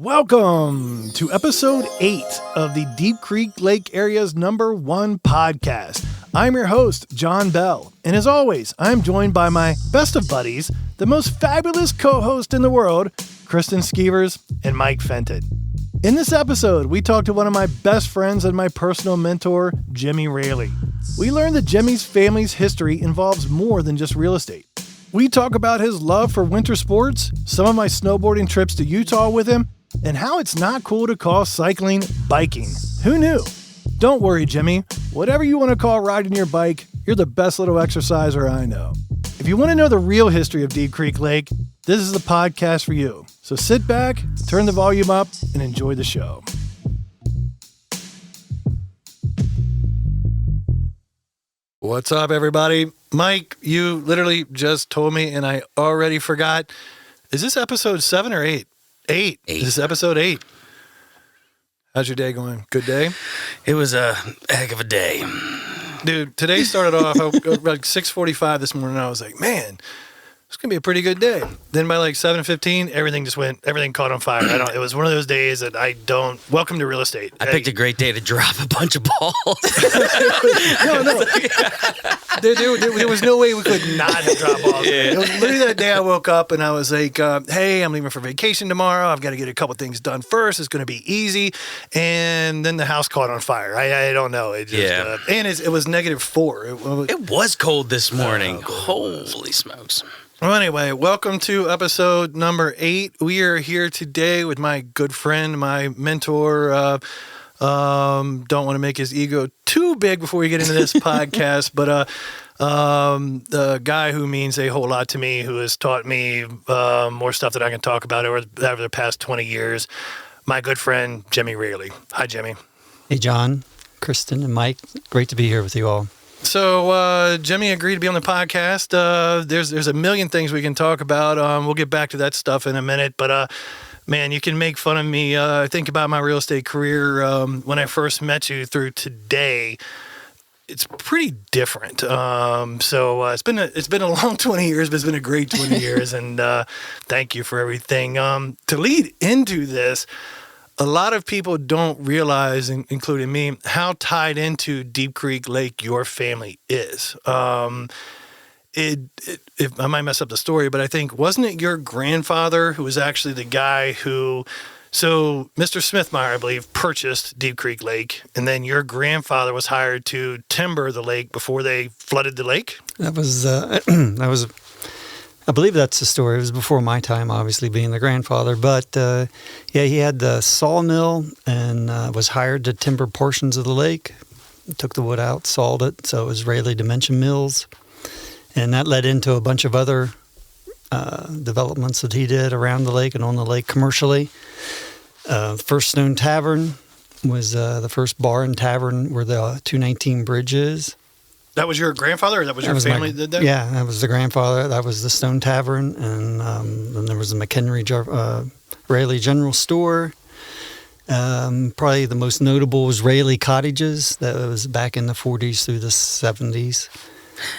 Welcome to episode 8 of the Deep Creek Lake Area's #1 podcast. I'm your host, John Bell, and as always, I'm joined by my best of buddies, the most fabulous co-host in the world, Kristen Skeevers and Mike Fenton. In this episode, we talked to one of my best friends and my personal mentor, Jimmy Railey. We learned that Jimmy's family's history involves more than just real estate. We talk about his love for winter sports, some of my snowboarding trips to Utah with him, and how it's not cool to call cycling biking. Who knew? Don't worry, Jimmy. Whatever you want to call riding your bike, you're the best little exerciser I know. If you want to know the real history of Deep Creek Lake, this is the podcast for you. So sit back, turn the volume up, and enjoy the show. What's up, everybody? Mike, you literally just told me, and I already forgot. Is this episode 7 or 8? 8. This is episode 8. How's your day going? Good day? It was a heck of a day. Dude, today started off like 6:45 this morning. I was like, man, it's going to be a pretty good day. Then by like 7:15, everything caught on fire. It was one of those days that welcome to real estate. I picked a great day to drop a bunch of balls. No. There was no way we could not have dropped balls. Yeah. It was literally that day I woke up and I was like, hey, I'm leaving for vacation tomorrow. I've got to get a couple things done first. It's going to be easy. And then the house caught on fire. I don't know. It just, and it was -4. It was cold this morning. Holy smokes. Well, anyway, welcome to episode number 8. We are here today with my good friend, my mentor. Don't want to make his ego too big before we get into this podcast, but the guy who means a whole lot to me, who has taught me more stuff that I can talk about over the past 20 years, my good friend, Jimmy Railey. Hi, Jimmy. Hey, John, Kristen, and Mike. Great to be here with you all. So Jimmy agreed to be on the podcast. There's a million things we can talk about. We'll get back to that stuff in a minute. But, man, you can make fun of me. Think about my real estate career when I first met you through today. It's pretty different. So it's been a long 20 years, but it's been a great 20 years. And thank you for everything. To lead into this, a lot of people don't realize, including me, how tied into Deep Creek Lake your family is. If I might mess up the story, but I think, wasn't it your grandfather who was actually the guy who, so Mr. Smithmeyer, I believe, purchased Deep Creek Lake, and then your grandfather was hired to timber the lake before they flooded the lake? That was, I believe that's the story. It was before my time, obviously, being the grandfather. But, he had the sawmill and was hired to timber portions of the lake. Took the wood out, sawed it, so it was Railey Dimension Mills. And that led into a bunch of other developments that he did around the lake and on the lake commercially. The first Stone Tavern was the first bar and tavern where the 219 bridge is. That was your grandfather, or that was your family that did that? Yeah, that was the grandfather. That was the Stone Tavern. And then there was the McHenry Railey General Store. Probably the most notable was Railey Cottages. That was back in the 40s through the 70s.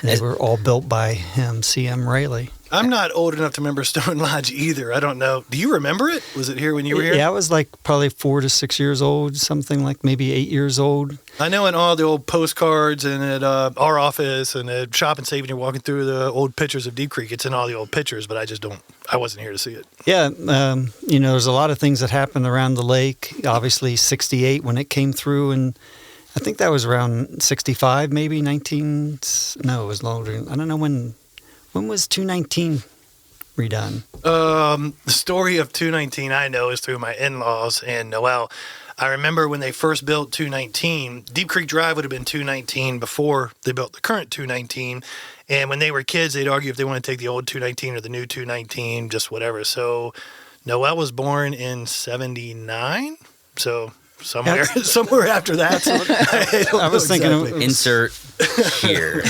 They were all built by him, C.M. Railey. I'm not old enough to remember Stone Lodge either. I don't know. Do you remember it? Was it here when you were here? Yeah, I was like probably 4 to 6 years old, something like maybe 8 years old. I know in all the old postcards and at our office and at Shop and Save, when you're walking through the old pictures of Deep Creek, it's in all the old pictures, but I wasn't here to see it. Yeah, there's a lot of things that happened around the lake. Obviously, 68 when it came through, and I think that was around 65, maybe it was longer. I don't know when was 219 redone? The story of 219 I know is through my in-laws and Noel. I remember when they first built 219, Deep Creek Drive would have been 219 before they built the current 219. And when they were kids, they'd argue if they want to take the old 219 or the new 219, just whatever. So Noel was born in 79. So somewhere after that. So I was thinking exactly. Insert here.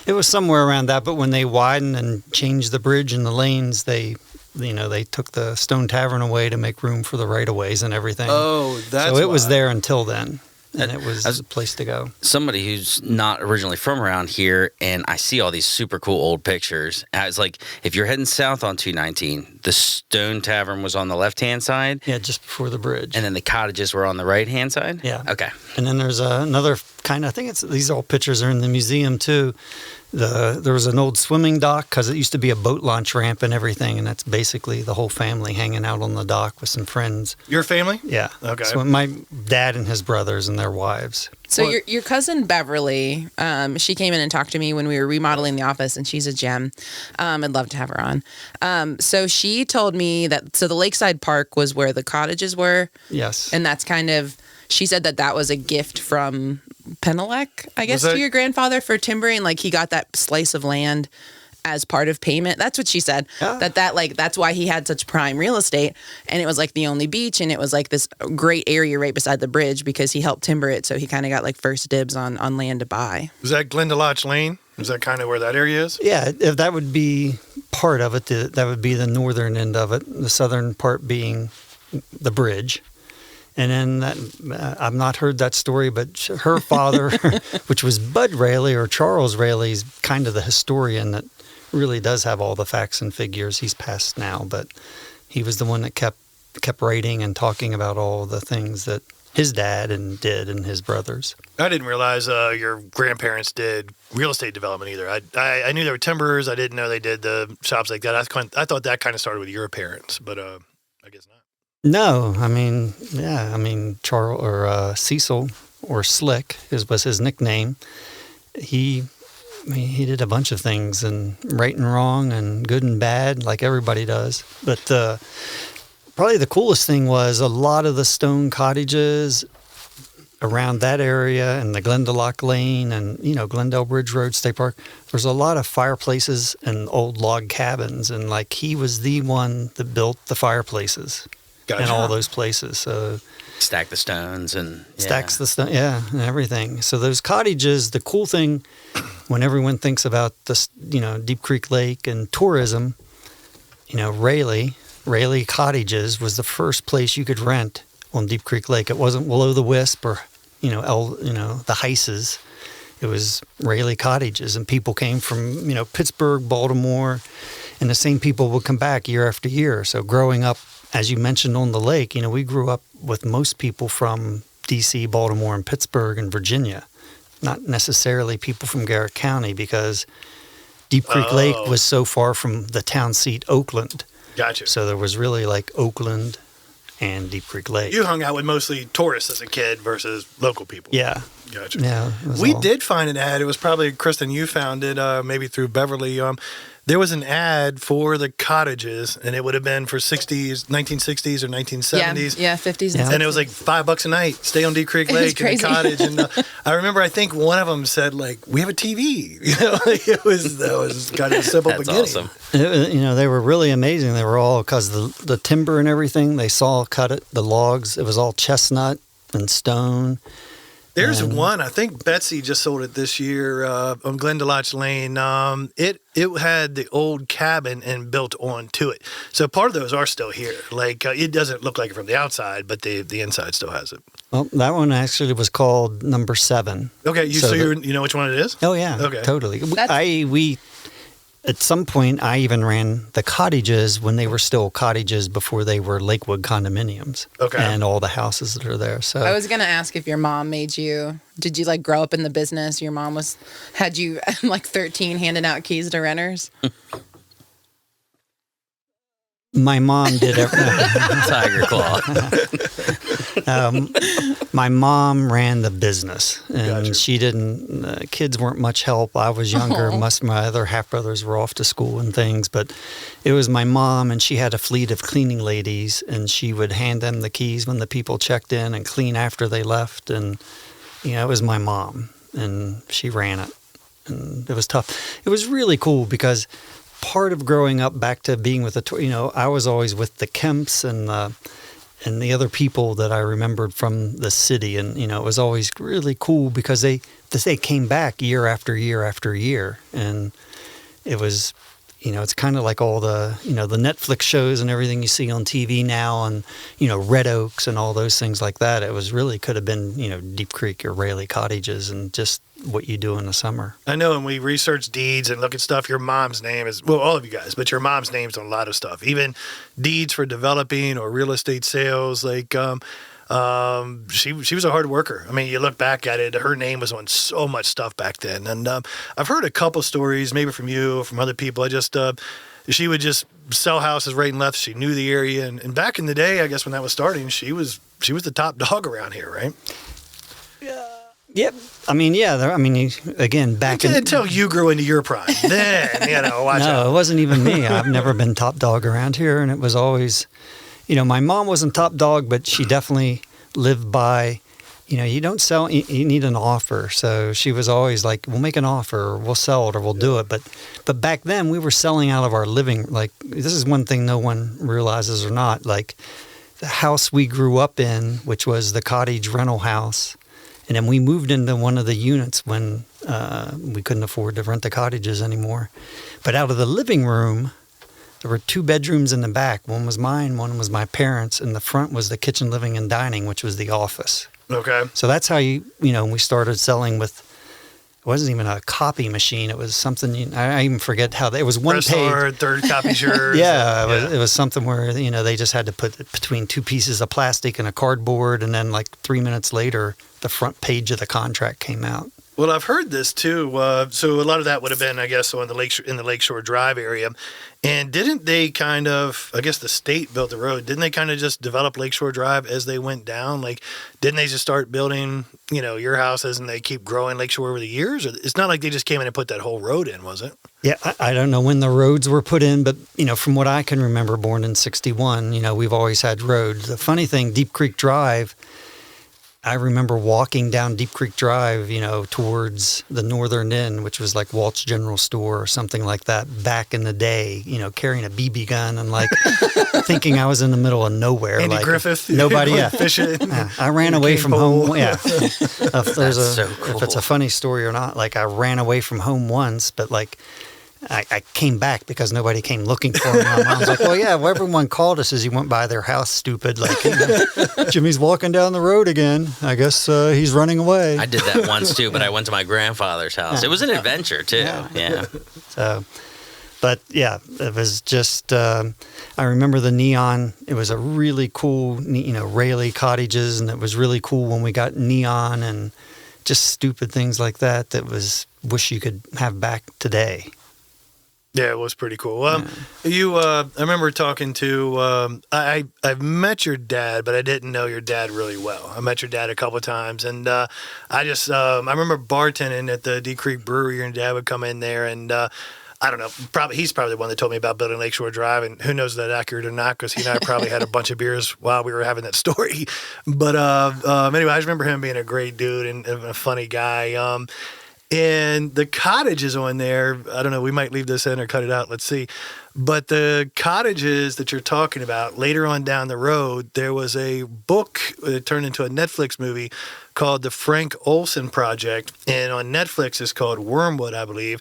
It was somewhere around that, but when they widened and changed the bridge and the lanes, they took the Stone Tavern away to make room for the right-of-ways and everything. Oh, that's so it was there until then. and it was the place to go. Somebody who's not originally from around here, and I see all these super cool old pictures. And it's like, if you're heading south on 219, the Stone Tavern was on the left-hand side. Yeah, just before the bridge. And then the cottages were on the right-hand side? Yeah. Okay. And then there's another kind of, I think these old pictures are in the museum too. There was an old swimming dock because it used to be a boat launch ramp and everything, and that's basically the whole family hanging out on the dock with some friends. Your family? Yeah. Okay. So my dad and his brothers and their wives. So your cousin Beverly, she came in and talked to me when we were remodeling the office, and she's a gem. I'd love to have her on. So she told me that the Lakeside Park was where the cottages were. Yes. And that's kind of, she said that was a gift from Penelec, I guess, Was that- to your grandfather for timbering. Like he got that slice of land as part of payment. That's what she said. Yeah. That's why he had such prime real estate, and it was like the only beach, and it was like this great area right beside the bridge because he helped timber it, so he kind of got like first dibs on land to buy. Was that Glendalough Lane? Is that kind of where that area is? Yeah, if that would be part of it. That would be the northern end of it, the southern part being the bridge. And then I've not heard that story, but her father, which was Bud Railey or Charles Railey, is kind of the historian that really does have all the facts and figures. He's passed now, but he was the one that kept writing and talking about all the things that his dad did and his brothers. I didn't realize your grandparents did real estate development either. I knew they were timberers. I didn't know they did the shops like that. I thought that kind of started with your parents, but I guess not. No, I mean, Charles or Cecil or Slick was his nickname. He did a bunch of things, and right and wrong and good and bad, like everybody does. But probably the coolest thing was a lot of the stone cottages around that area and the Glendalough Lane and, Glendale Bridge Road State Park. There's a lot of fireplaces and old log cabins, and like he was the one that built the fireplaces. Gotcha. In all those places. So Stack the stones and... stacks the stone, and everything. So those cottages, the cool thing when everyone thinks about this, Deep Creek Lake and tourism, Railey Cottages was the first place you could rent on Deep Creek Lake. It wasn't Will-O-the-Wisp or, the Heises. It was Railey Cottages, and people came from, Pittsburgh, Baltimore, and the same people would come back year after year. So growing up, as you mentioned on the lake, we grew up with most people from D.C., Baltimore, and Pittsburgh and Virginia, not necessarily people from Garrett County because Deep Creek Lake was so far from the town seat, Oakland. Gotcha. So there was really like Oakland and Deep Creek Lake. You hung out with mostly tourists as a kid versus local people. Yeah. Gotcha. Yeah. We did find an ad. It was probably, Kristen, you found it maybe through Beverly. There was an ad for the cottages, and it would have been for 1960s or 1970s. Yeah, 50s. Yeah. And it was like $5 a night. Stay on Deep Creek It was Lake in the crazy. cottage. And I remember, I think one of them said, like, we have a TV. That was kind of a simple That's beginning. awesome. They were really amazing. They were all, because the timber and everything, they saw cut it, the logs, it was all chestnut and stone. There's one, I think Betsy just sold it this year on Glendalough Lane. It had the old cabin and built onto it. So part of those are still here. Like it doesn't look like it from the outside, but the inside still has it. Well, that one actually was called Number 7. Okay, you know which one it is? Oh yeah, Okay. totally. We at some point I even ran the cottages when they were still cottages before they were Lakewood condominiums. Okay. And all the houses that are there. So I was gonna ask if your mom did you like grow up in the business? Your mom had you like 13 handing out keys to renters? my mom did everything. Tiger Claw. My mom ran the business, and Gotcha. she didn't. Kids weren't much help. I was younger. My other half brothers were off to school and things, but it was my mom, and she had a fleet of cleaning ladies, and she would hand them the keys when the people checked in and clean after they left, and it was my mom, and she ran it, and it was tough. It was really cool because part of growing up back to being with I was always with the Kemps and the other people that I remembered from the city. And, it was always really cool because they came back year after year after year. And it was it's kind of like all the, the Netflix shows and everything you see on TV now, and, Red Oaks and all those things like that. It was really could have been, Deep Creek or Railey cottages and just what you do in the summer. I know when we research deeds and look at stuff, your mom's name is, well, all of you guys, but your mom's name's on a lot of stuff, even deeds for developing or real estate sales. Like, she was a hard worker. I mean, you look back at it, her name was on so much stuff back then. And I've heard a couple stories, maybe from you or from other people. She would just sell houses right and left. She knew the area. And back in the day, I guess when that was starting, she was the top dog around here, right? Yep. I mean, yeah. Again, back until you grew into your prime. Then, watch out. No, it wasn't even me. I've never been top dog around here, and it was always, my mom wasn't top dog, but she definitely lived by, you don't sell, you need an offer. So she was always like, we'll make an offer, or we'll sell it, or we'll do it. But back then, we were selling out of our living. Like, this is one thing no one realizes or not. Like, the house we grew up in, which was the cottage rental house. And then we moved into one of the units when we couldn't afford to rent the cottages anymore. But out of the living room, there were 2 bedrooms in the back. One was mine, one was my parents', and the front was the kitchen, living, and dining, which was the office. Okay. So that's how we started selling with, it wasn't even a copy machine. It was something, I even forget how, it was one Press page. hard, third copy's yours. It was something where, they just had to put it between 2 pieces of plastic and a cardboard, and then like 3 minutes later, the front page of the contract came out. Well, I've heard this too. So a lot of that would have been, I guess, in the Lakeshore Drive area. And didn't they kind of, I guess the state built the road, didn't they kind of just develop Lakeshore Drive as they went down? Like, didn't they just start building, your houses and they keep growing Lakeshore over the years? Or it's not like they just came in and put that whole road in, was it? Yeah, I don't know when the roads were put in, but, from what I can remember, born in 61, we've always had roads. The funny thing, Deep Creek Drive, I remember walking down Deep Creek Drive, towards the Northern Inn, which was like Walt's General Store or something like that back in the day, carrying a BB gun and like thinking I was in the middle of nowhere. Andy like Griffith. Nobody, yeah. Fishing. I ran away from home. Yeah. If it's a funny story or not, like I ran away from home once, but like I came back because nobody came looking for me. My mom's like, well, yeah, well, everyone called us as he went by their house, stupid. Like, Jimmy's walking down the road again. I guess he's running away. I did that once, too, but I went to my grandfather's house. It was an adventure, too. Yeah. So, but, yeah, it was just, I remember the neon. It was a really cool, Railey cottages, and it was really cool when we got neon and just stupid things like that wish you could have back today. Yeah, it was pretty cool. I remember talking to, I've met your dad, but I didn't know your dad really well. I met your dad a couple of times, and I remember bartending at the Deep Creek Brewery, and Dad would come in there, and I don't know, he's probably the one that told me about building Lakeshore Drive, and who knows if that's accurate or not, because he and I probably had a bunch of beers while we were having that story. But anyway, I just remember him being a great dude and a funny guy. And the cottages on there, I don't know, we might leave this in or cut it out. Let's see. But the cottages that you're talking about, later on down the road, there was a book that turned into a Netflix movie called The Frank Olson Project. And on Netflix, it's called Wormwood, I believe.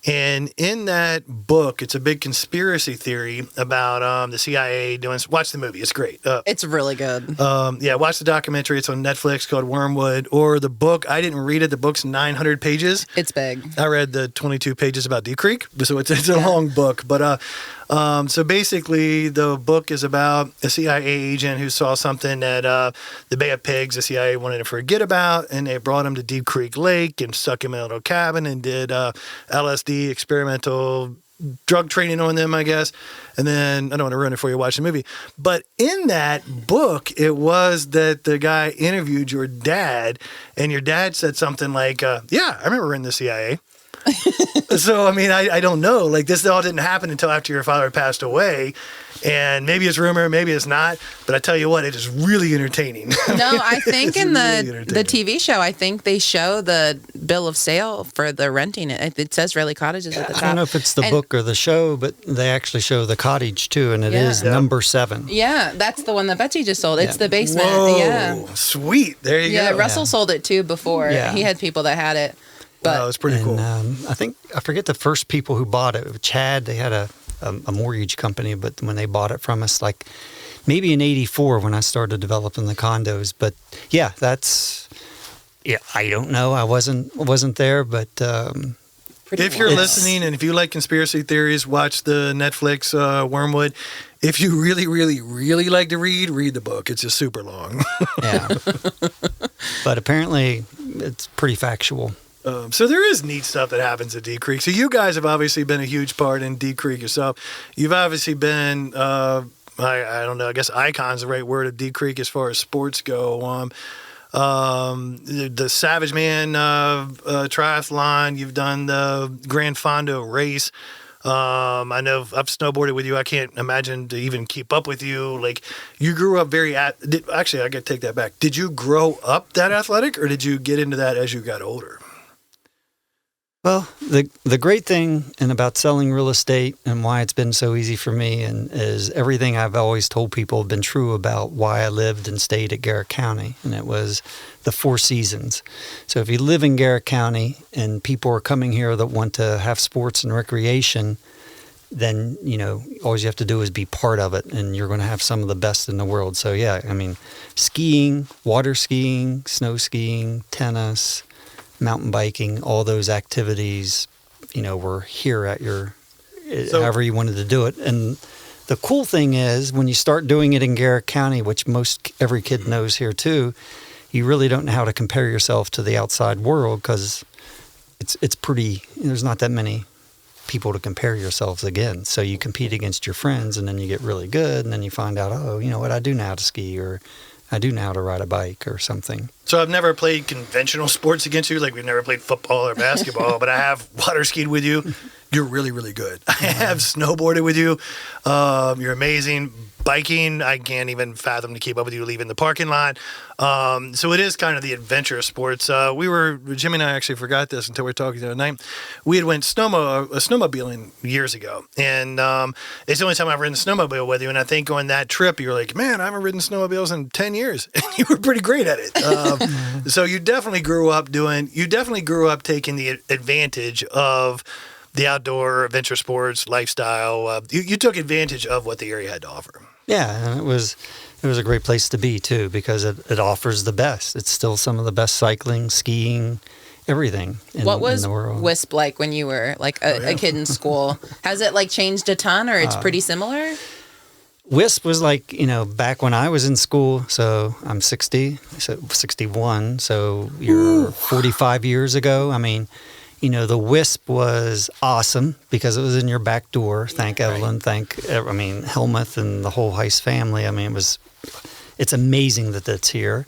And in that book, it's a big conspiracy theory about the CIA doing. Watch the movie; it's great. It's really good. Watch the documentary. It's on Netflix called Wormwood. Or the book. I didn't read it. The book's 900 pages. It's big. I read the 22 pages about Deep Creek, so it's a long book. But so basically, the book is about a CIA agent who saw something at the Bay of Pigs. The CIA wanted to forget about, and they brought him to Deep Creek Lake and stuck him in a little cabin and did LSD experimental drug training on them, I guess. And then, I don't want to ruin it for you, watch the movie. But in that book, it was that the guy interviewed your dad, and your dad said something like, yeah, I remember in the CIA. So, I mean, I don't know. Like, this all didn't happen until after your father passed away. And maybe it's rumor, maybe it's not. But I tell you what, it is really entertaining. No, I think in the TV show, I think they show the bill of sale for the renting it. It says Railey Cottages at the top. I don't know if it's the book or the show, but they actually show the cottage too, and it is number 7. Yeah, that's the one that Betsy just sold. It's the basement. Whoa, yeah. Sweet. There you go. Yeah, Russell sold it too before. Yeah. He had people that had it. But It's pretty cool. I forget the first people who bought it. Chad, they had a mortgage company, but when they bought it from us, like maybe in '84 when I started developing the condos. But yeah, I don't know. I wasn't there, but If you're listening and if you like conspiracy theories, watch the Netflix Wormwood. If you really, really, really like to read the book. It's just super long. yeah. But apparently, it's pretty factual. So there is neat stuff that happens at Deep Creek. So you guys have obviously been a huge part in Deep Creek yourself. You've obviously been, I don't know, I guess icon's the right word at Deep Creek as far as sports go. The Savage Man triathlon. You've done the Grand Fondo race. I know I've snowboarded with you. I can't imagine to even keep up with you. Like, you grew up actually, I got to take that back. Did you grow up that athletic, or did you get into that as you got older? Well, the great thing about selling real estate and why it's been so easy for me is everything I've always told people have been true about why I lived and stayed at Garrett County, and it was the 4 seasons. So if you live in Garrett County and people are coming here that want to have sports and recreation, then, all you have to do is be part of it, and you're going to have some of the best in the world. So yeah, I mean, skiing, water skiing, snow skiing, tennis, mountain biking, all those activities, were here at however you wanted to do it. And the cool thing is when you start doing it in Garrett County, which every kid knows here too, you really don't know how to compare yourself to the outside world because it's pretty, there's not that many people to compare yourselves against. So you compete against your friends and then you get really good and then you find out, oh, you know what, I do know how to ski or I do know how to ride a bike or something. So I've never played conventional sports against you. Like, we've never played football or basketball, but I have water skied with you. You're really, really good. I have snowboarded with you. You're amazing. Biking, I can't even fathom to keep up with you leaving the parking lot. So it is kind of the adventure sports. Jimmy and I actually forgot this until we were talking the other night. We had went snowmobiling years ago. And it's the only time I've ridden a snowmobile with you. And I think on that trip, you were like, man, I haven't ridden snowmobiles in 10 years. And you were pretty great at it. So you definitely grew up taking the advantage of the outdoor adventure sports lifestyle. You took advantage of what the area had to offer. Yeah, and it was a great place to be too because it offers the best. It's still some of the best cycling, skiing, everything in the world. What was WISP like when you were like a kid in school? Has it like changed a ton, or it's pretty similar? WISP was like, back when I was in school, so I'm 61, so you're 45 years ago. I mean, the WISP was awesome because it was in your back door. Thank Evelyn, Helmuth and the whole Heiss family. I mean, it's amazing that that's here.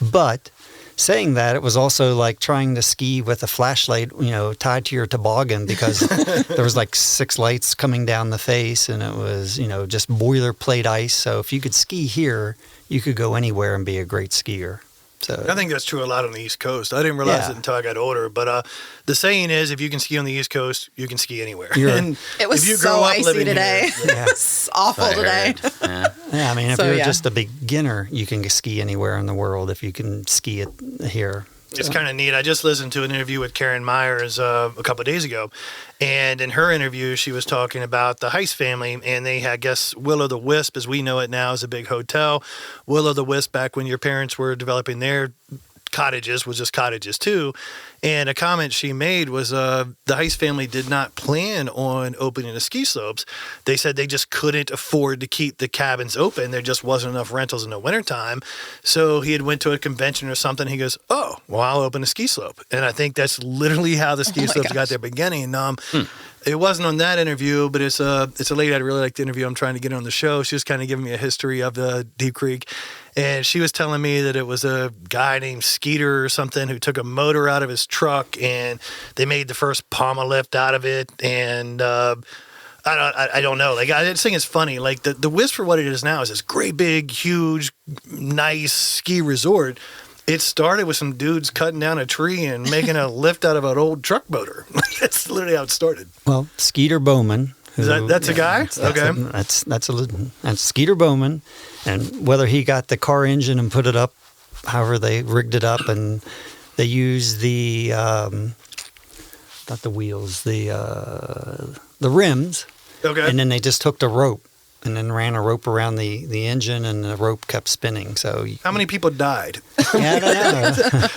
But saying that, it was also like trying to ski with a flashlight, tied to your toboggan because there was like 6 lights coming down the face and it was, just boilerplate ice. So if you could ski here, you could go anywhere and be a great skier. So I think that's true a lot on the East Coast. I didn't realize it until I got older. But the saying is, if you can ski on the East Coast, you can ski anywhere. And it was so icy today. It's awful today. Yeah, I mean, if you're just a beginner, you can ski anywhere in the world if you can ski it here. It's kind of neat. I just listened to an interview with Karen Myers a couple of days ago. And in her interview, she was talking about the Heiss family. And they had, I guess, Will-O-the-Wisp, as we know it now, is a big hotel. Will-O-the-Wisp, back when your parents were developing their cottages, was just cottages too. And a comment she made was the Heiss family did not plan on opening the ski slopes. They said they just couldn't afford to keep the cabins open. There just wasn't enough rentals in the wintertime. So he had went to a convention or something. He goes, oh, well, I'll open a ski slope. And I think that's literally how the ski slopes got their beginning. It wasn't on that interview, but it's a lady I'd really like to interview. I'm trying to get her on the show. She was kind of giving me a history of the Deep Creek. And she was telling me that it was a guy named Skeeter or something who took a motor out of his truck and they made the first pommel lift out of it. And I don't know. Like, I just think it's funny. Like, the Wisp for what it is now is this great, big, huge, nice ski resort. It started with some dudes cutting down a tree and making a lift out of an old truck motor. That's literally how it started. Well, Skeeter Bowman. That's a guy? That's Skeeter Bowman. And whether he got the car engine and put it up, however they rigged it up, and they used the not the wheels, the rims. Okay. And then they just hooked a rope and then ran a rope around the engine, and the rope kept spinning. So How many people died? yeah, I don't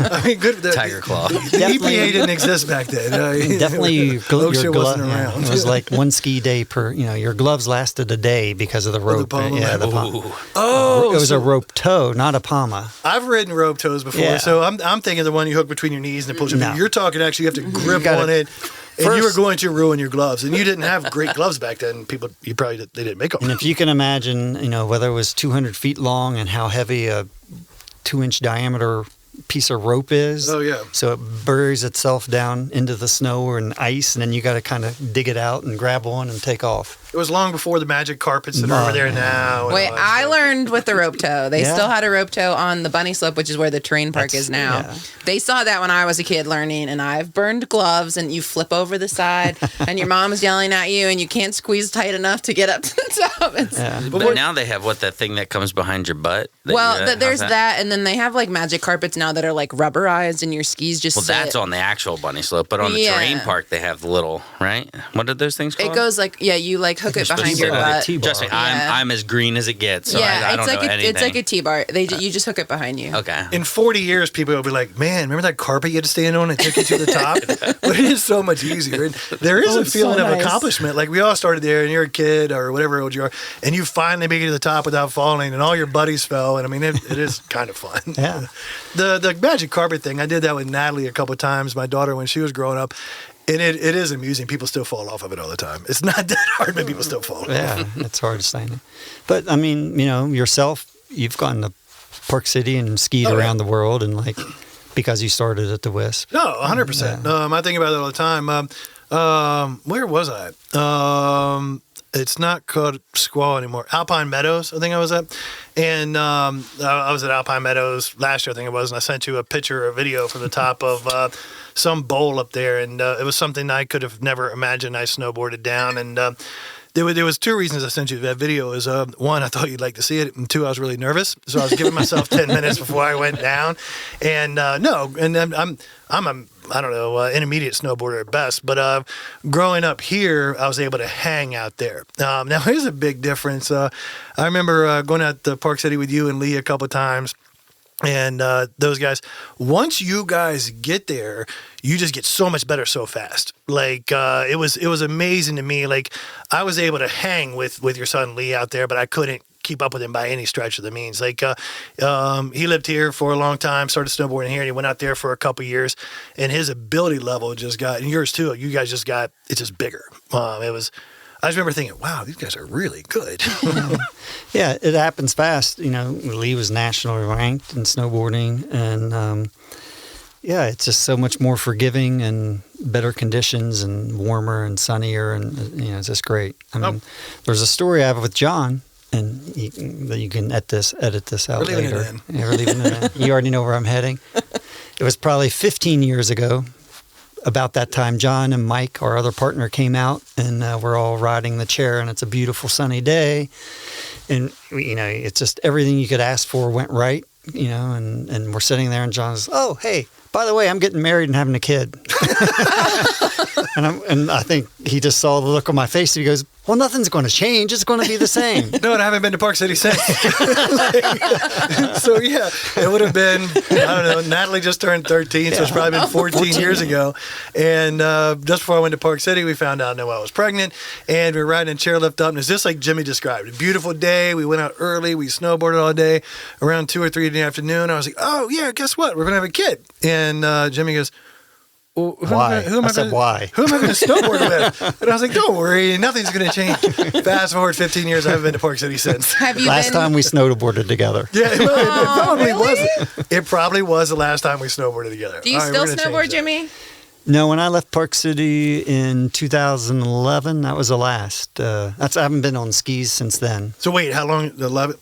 know. I mean, good. Tiger Claw. The EPA didn't exist back then. Definitely, your OSHA wasn't around. it was like one ski day per. Your gloves lasted a day because of the rope. pommel. Yeah, the Ooh. pommel. Oh, It was so a rope toe, not a pommel. I've ridden rope toes before, Yeah. so I'm thinking the one you hook between your knees and it pulls you. No. You're talking actually you have to grip gotta- on it, and you were First- going to ruin your gloves, and you didn't have great gloves back then. They didn't make them. And if you can imagine, whether it was 200 feet long and how heavy a 2-inch diameter piece of rope is. Oh, yeah. So it buries itself down into the snow or in ice, and then you got to kind of dig it out and grab one and take off. It was long before the magic carpets that are over there now. and Wait, all that I stuff. learned with the rope tow. They Yeah. still had a rope tow on the bunny slope, which is where the terrain park is now. yeah. They saw that when I was a kid learning, and I've burned gloves, and you flip over the side, and your mom's yelling at you, and you can't squeeze tight enough to get up to the top. Yeah. But now they have that thing that comes behind your butt? There's that, and then they have like magic carpets now that are like rubberized, and your skis just Well, sit. that's on the actual bunny slope, but on the Yeah. terrain park, they have the little, right? What are those things called? It goes like, you like hook it Supposed behind to your sit on butt. it. Trust me, Yeah. I'm as green as it gets, so I don't it's like know anything. it's like a T-bar. You just hook it behind you. Okay. In 40 years, people will be like, man, remember that carpet you had to stand on and took you to the top? But it is so much easier. And there is a it's so feeling of nice. accomplishment. Like we all started there and you're a kid or whatever old you are, and you finally make it to the top without falling, and all your buddies fell. And I mean, it is kind of fun. Yeah. The magic carpet thing, I did that with Natalie a couple of times, my daughter, when she was growing up. And it is amusing. People still fall off of it all the time. It's not that hard, but people still fall off. Yeah, it's hard to stand it. But I mean, yourself, you've gone to Park City and skied Oh, yeah. around the world, and because you started at the Wisp. No, 100%. I think about it all the time. Where was I? It's not called Squaw anymore. Alpine Meadows, I think I was at. And I was at Alpine Meadows last year, I think it was, and I sent you a picture or video from the top of some bowl up there. And it was something I could have never imagined I snowboarded down. And there was two reasons I sent you that video. Is one, I thought you'd like to see it, and two, I was really nervous, so I was giving myself 10 minutes before I went down. And I'm a I don't know intermediate snowboarder at best, but growing up here, I was able to hang out there. Now here's a big difference. I remember going out to Park City with you and Lee a couple of times. And those guys, once you guys get there, you just get so much better so fast. Like it was amazing to me. Like I was able to hang with your son Lee out there, but I couldn't keep up with him by any stretch of the means. Like he lived here for a long time, started snowboarding here, and he went out there for a couple years, and his ability level just got, and yours too. You guys just got, it's just bigger. I just remember thinking, wow, these guys are really good. Yeah, it happens fast. Lee was nationally ranked in snowboarding, and it's just so much more forgiving and better conditions and warmer and sunnier, and it's just great. I mean, there's a story I have with John, and you can edit this out We're leaving later. it in. Yeah, we're leaving it in. You already know where I'm heading. It was probably 15 years ago. About that time, John and Mike, our other partner, came out, and we're all riding the chair, and it's a beautiful sunny day, and it's just everything you could ask for went right, and we're sitting there, and John's, oh, hey, by the way, I'm getting married and having a kid. And I think he just saw the look on my face, and he goes, well, nothing's going to change. It's going to be the same. No, and I haven't been to Park City since. So, yeah, it would have been, I don't know, Natalie just turned 13, so it's probably been 14 years ago. And just before I went to Park City, we found out Noelle was pregnant, and we were riding in chairlift up, and it's just like Jimmy described. A beautiful day. We went out early. We snowboarded all day. Around 2 or 3 in the afternoon, I was like, oh, yeah, guess what? We're going to have a kid. And Jimmy goes, well, Why? Who am I going to snowboard with? And I was like, don't worry, nothing's going to change. Fast forward 15 years, I haven't been to Park City since. Have you Last been? time we snowboarded together. Yeah, it probably was. It probably was the last time we snowboarded together. Do you All right, still we're gonna change snowboard, that. Jimmy? No, when I left Park City in 2011, that was the last. I haven't been on skis since then. So wait, how long? 11?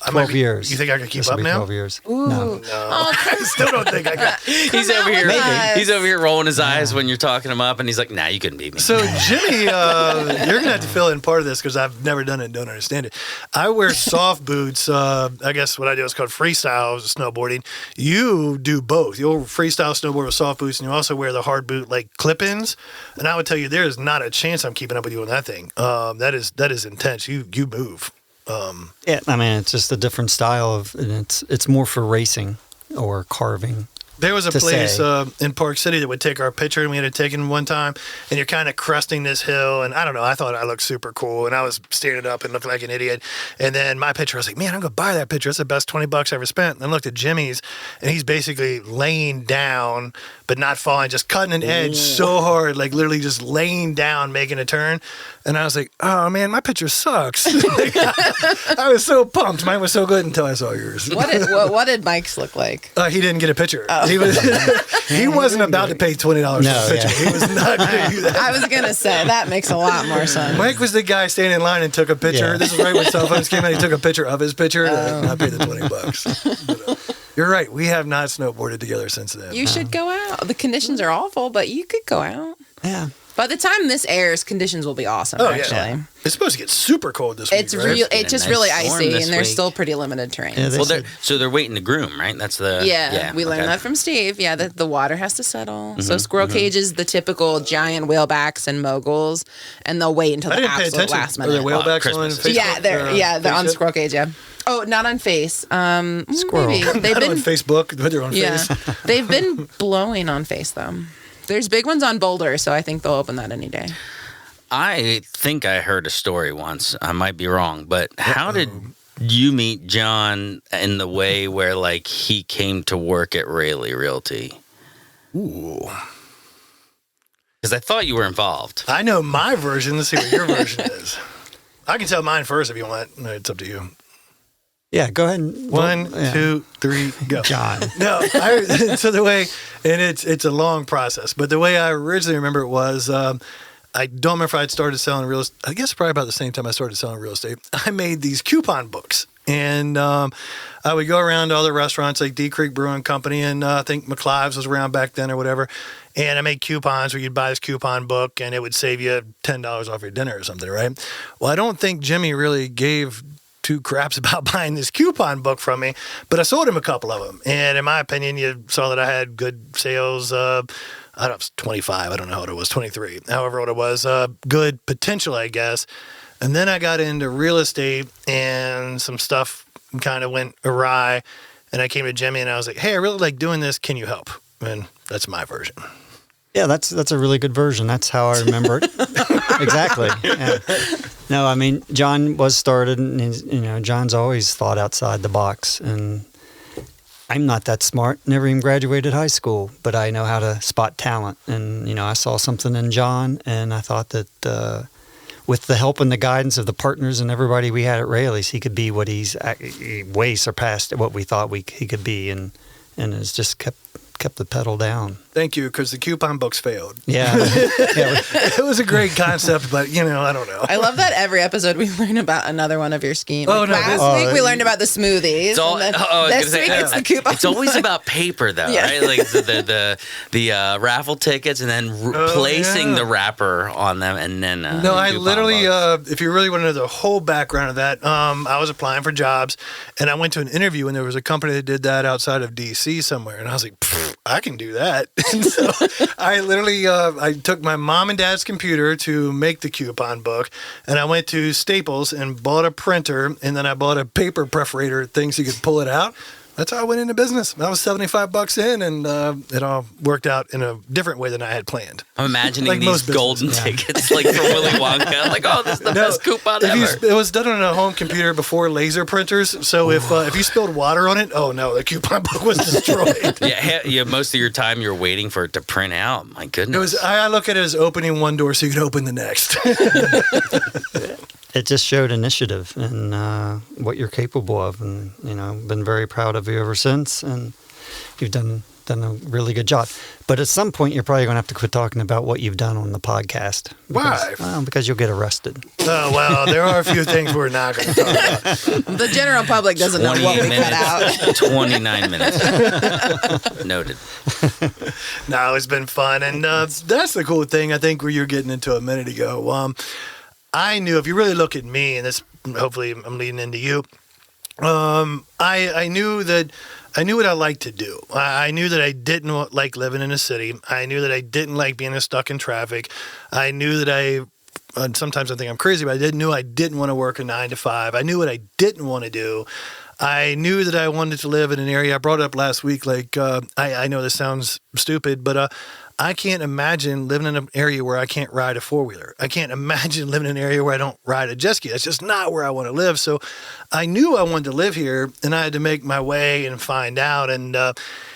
12 years. You think I could keep This will up be now? 12 years. Ooh. No. I still don't think I could. He's over here. us. He's over here rolling his eyes when you're talking him up, and he's like, "Nah, you couldn't beat me." So, Jimmy, you're going to have to fill in part of this because I've never done it and don't understand it. I wear soft boots. I guess what I do is called freestyle snowboarding. You do both. You'll freestyle snowboard with soft boots, and you also wear the hard boot like clip-ins. And I would tell you, there is not a chance I'm keeping up with you on that thing. That is intense. You move. Yeah, I mean, it's just a different style of, and it's more for racing or carving. There was a to place say. in Park City that would take our picture, and we had it taken one time, and you're kind of cresting this hill, and I don't know, I thought I looked super cool, and I was standing up and looked like an idiot, and then my picture, I was like, man, I'm going to buy that picture. That's the best $20 I ever spent. And I looked at Jimmy's, and he's basically laying down, but not falling, just cutting an edge so hard, like literally just laying down, making a turn. And I was like, oh, man, my picture sucks. I was so pumped. Mine was so good until I saw yours. What did Mike's look like? He didn't get a picture. He was he wasn't about to pay $20 for a picture. He was not going to do that. I was gonna say that makes a lot more sense. Mike was the guy standing in line and took a picture. Yeah. This is right when cell phones came out. He took a picture of his picture and I paid the $20. But, you're right. We have not snowboarded together since then. You should go out. The conditions are awful, but you could go out. Yeah. By the time this airs, conditions will be awesome. Oh, actually, yeah. It's supposed to get super cold this week, it's right? real. been It's a just nice really storm icy, this and there's week. still pretty limited terrain. Yeah, Well, they're waiting to groom, right? That's the we learned okay. that from Steve. Yeah, that the water has to settle. So squirrel cages, the typical giant whalebacks and moguls, and they'll wait until I the didn't pay absolute attention. last Are there minute. whalebacks on Christmas. Facebook? They're on Facebook? squirrel cage. Yeah. Oh, not on Face. Squirrel. Maybe they've Not on been. Facebook, but they're on Yeah, Face. they've been blowing on Face though. There's big ones on Boulder, so I think they'll open that any day. I think I heard a story once. I might be wrong, but how did you meet John in the way where like he came to work at Railey Realty? Ooh. Because I thought you were involved. I know my version. Let's see what your version is. I can tell mine first if you want. It's up to you. Yeah, go ahead. And, One, yeah. 2, 3, go. John. No, so the way, and it's a long process, but the way I originally remember it was, I don't remember if I'd started selling real estate. I guess probably about the same time I started selling real estate. I made these coupon books, and I would go around to other restaurants like Deep Creek Brewing Company, and I think McClive's was around back then or whatever. And I made coupons where you'd buy this coupon book, and it would save you $10 off your dinner or something, right? Well, I don't think Jimmy really gave two craps about buying this coupon book from me, but I sold him a couple of them. And in my opinion, you saw that I had good sales. I don't know, it was 25. I don't know what it was, 23. However, what it was, good potential, I guess. And then I got into real estate and some stuff kind of went awry. And I came to Jimmy and I was like, hey, I really like doing this. Can you help? And that's my version. Yeah, that's a really good version. That's how I remember it. Exactly. Yeah. No, I mean, John was started, and he's, John's always thought outside the box. And I'm not that smart. Never even graduated high school, but I know how to spot talent. And I saw something in John, and I thought that with the help and the guidance of the partners and everybody we had at Rayleigh's, he could be what he way surpassed what we thought he could be, and has just kept the pedal down. Thank you, because the coupon books failed. Yeah. It was a great concept, but, I don't know. I love that every episode we learn about another one of your schemes. Oh, no, Last week we learned about the smoothies. It's all, and then I was this gonna week say, it's the coupon. It's always about paper, though, Yeah. right? Like the raffle tickets, and then placing yeah. the wrapper on them, and then No, I coupon literally, books. if you really want to know the whole background of that, I was applying for jobs, and I went to an interview, and there was a company that did that outside of D.C. somewhere, and I was like, I can do that. And so I literally, I took my mom and dad's computer to make the coupon book, and I went to Staples and bought a printer, and then I bought a paper perforator thing so you could pull it out. That's how I went into business. I was $75 in, and it all worked out in a different way than I had planned. I'm imagining like these most golden businesses. tickets, like from Willy Wonka. Like, oh, this is the best coupon ever. It was done on a home computer before laser printers, so if you spilled water on it, oh no, the coupon book was destroyed. Yeah, most of your time you're waiting for it to print out. My goodness. I look at it as opening one door so you can open the next. It just showed initiative and what you're capable of, and been very proud of you ever since. And you've done done a really good job. But at some point, you're probably going to have to quit talking about what you've done on the podcast. Why? Because you'll get arrested. Oh, well, there are a few things we're not going to talk about. The general public doesn't know what we cut out. 29 minutes. Noted. No, it's been fun. And that's the cool thing, I think, where you're getting into a minute ago. I knew, if you really look at me, and this, hopefully I'm leading into you, I knew what I liked to do. I knew that I didn't like living in a city. I knew that I didn't like being stuck in traffic. I knew that sometimes I think I'm crazy, but I didn't want to work a 9 to 5. I knew what I didn't want to do. I knew that I wanted to live in an area. I brought it up last week. Like, I know this sounds stupid, but I can't imagine living in an area where I can't ride a four-wheeler. I can't imagine living in an area where I don't ride a jet ski. That's just not where I want to live. So I knew I wanted to live here, and I had to make my way and find out. And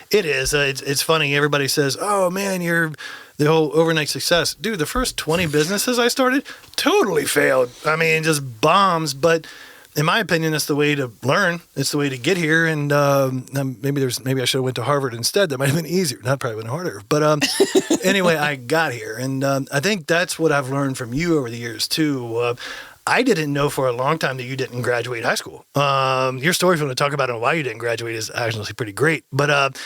it is. It's funny. Everybody says, oh, man, you're the whole overnight success. Dude, the first 20 businesses I started totally failed. I mean, just bombs. But in my opinion, that's the way to learn. It's the way to get here. And maybe I should have went to Harvard instead. That might have been easier. Not probably been harder. But anyway, I got here. And I think that's what I've learned from you over the years, too. I didn't know for a long time that you didn't graduate high school. Your story, if you want to talk about it and why you didn't graduate, is actually pretty great. But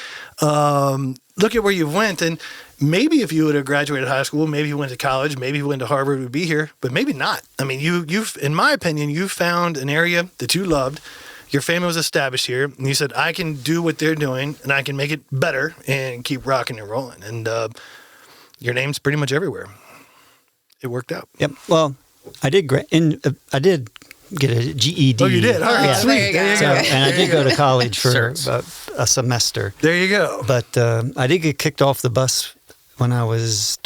look at where you went. And maybe if you would have graduated high school, maybe you went to college, maybe you went to Harvard, would be here, but maybe not. I mean, you've, in my opinion, you found an area that you loved. Your family was established here, and you said, I can do what they're doing, and I can make it better and keep rocking and rolling. And your name's pretty much everywhere. It worked out. Yep. Well, I did get a GED. Oh, you did? All right, Yeah. sweet. There you go. And I did go to college for about a semester. There you go. But I did get kicked off the bus when I was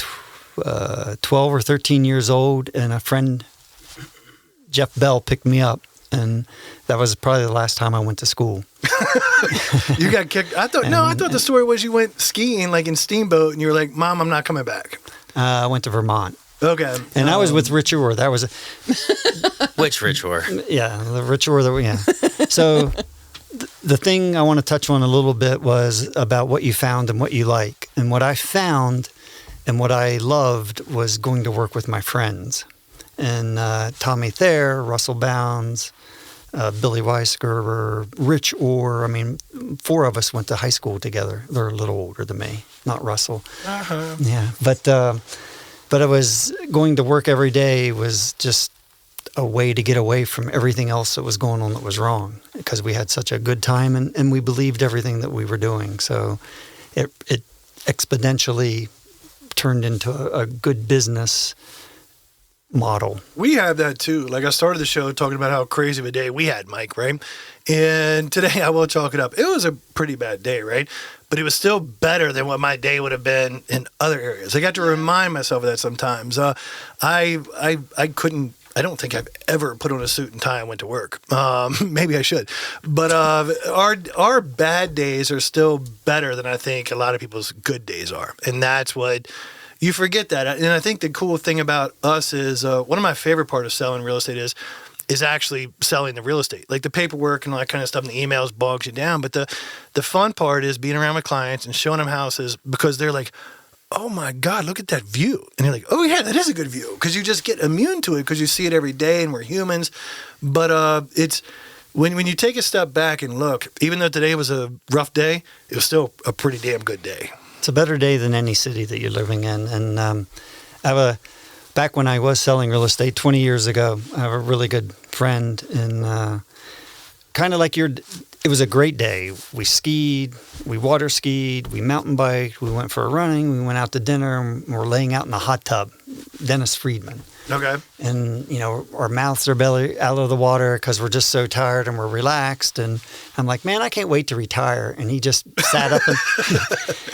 12 or 13 years old, and a friend, Jeff Bell, picked me up. And that was probably the last time I went to school. You got kicked. I thought the story was you went skiing like in Steamboat, and you were like, Mom, I'm not coming back. I went to Vermont. Okay. And I was with Rich Orr. That was Which Rich Orr? Yeah, the Rich Orr. Yeah. So the thing I want to touch on a little bit was about what you found and what you like. And what I found and what I loved was going to work with my friends. And Tommy Thayer, Russell Bounds, Billy Weisgerber, Rich Orr. I mean, 4 of us went to high school together. They're a little older than me, not Russell. Uh-huh. Yeah, but I was going to work every day was just a way to get away from everything else that was going on that was wrong, because we had such a good time and we believed everything that we were doing. So it exponentially turned into a good business model. We have that too. Like, I started the show talking about how crazy of a day we had, Mike, right? And today I will chalk it up. It was a pretty bad day, right? But it was still better than what my day would have been in other areas. I got to remind myself of that sometimes. I don't think I've ever put on a suit and tie and went to work. Maybe I should. But our bad days are still better than I think a lot of people's good days are. And that's what you forget that. And I think the cool thing about us is one of my favorite part of selling real estate is actually selling the real estate. Like the paperwork and all that kind of stuff and the emails bogs you down. But the fun part is being around with clients and showing them houses, because they're like, oh my God, look at that view. And you're like, oh yeah, that is a good view. Because you just get immune to it because you see it every day and we're humans. But it's when you take a step back and look, even though today was a rough day, it was still a pretty damn good day. It's a better day than any city that you're living in. And back when I was selling real estate 20 years ago, I have a really good friend, and kind of like it was a great day. We skied, we water skied, we mountain biked, we went for a running, we went out to dinner, and we're laying out in the hot tub. Dennis Friedman. Okay. And, our mouths are belly out of the water because we're just so tired and we're relaxed. And I'm like, man, I can't wait to retire. And he just sat up. And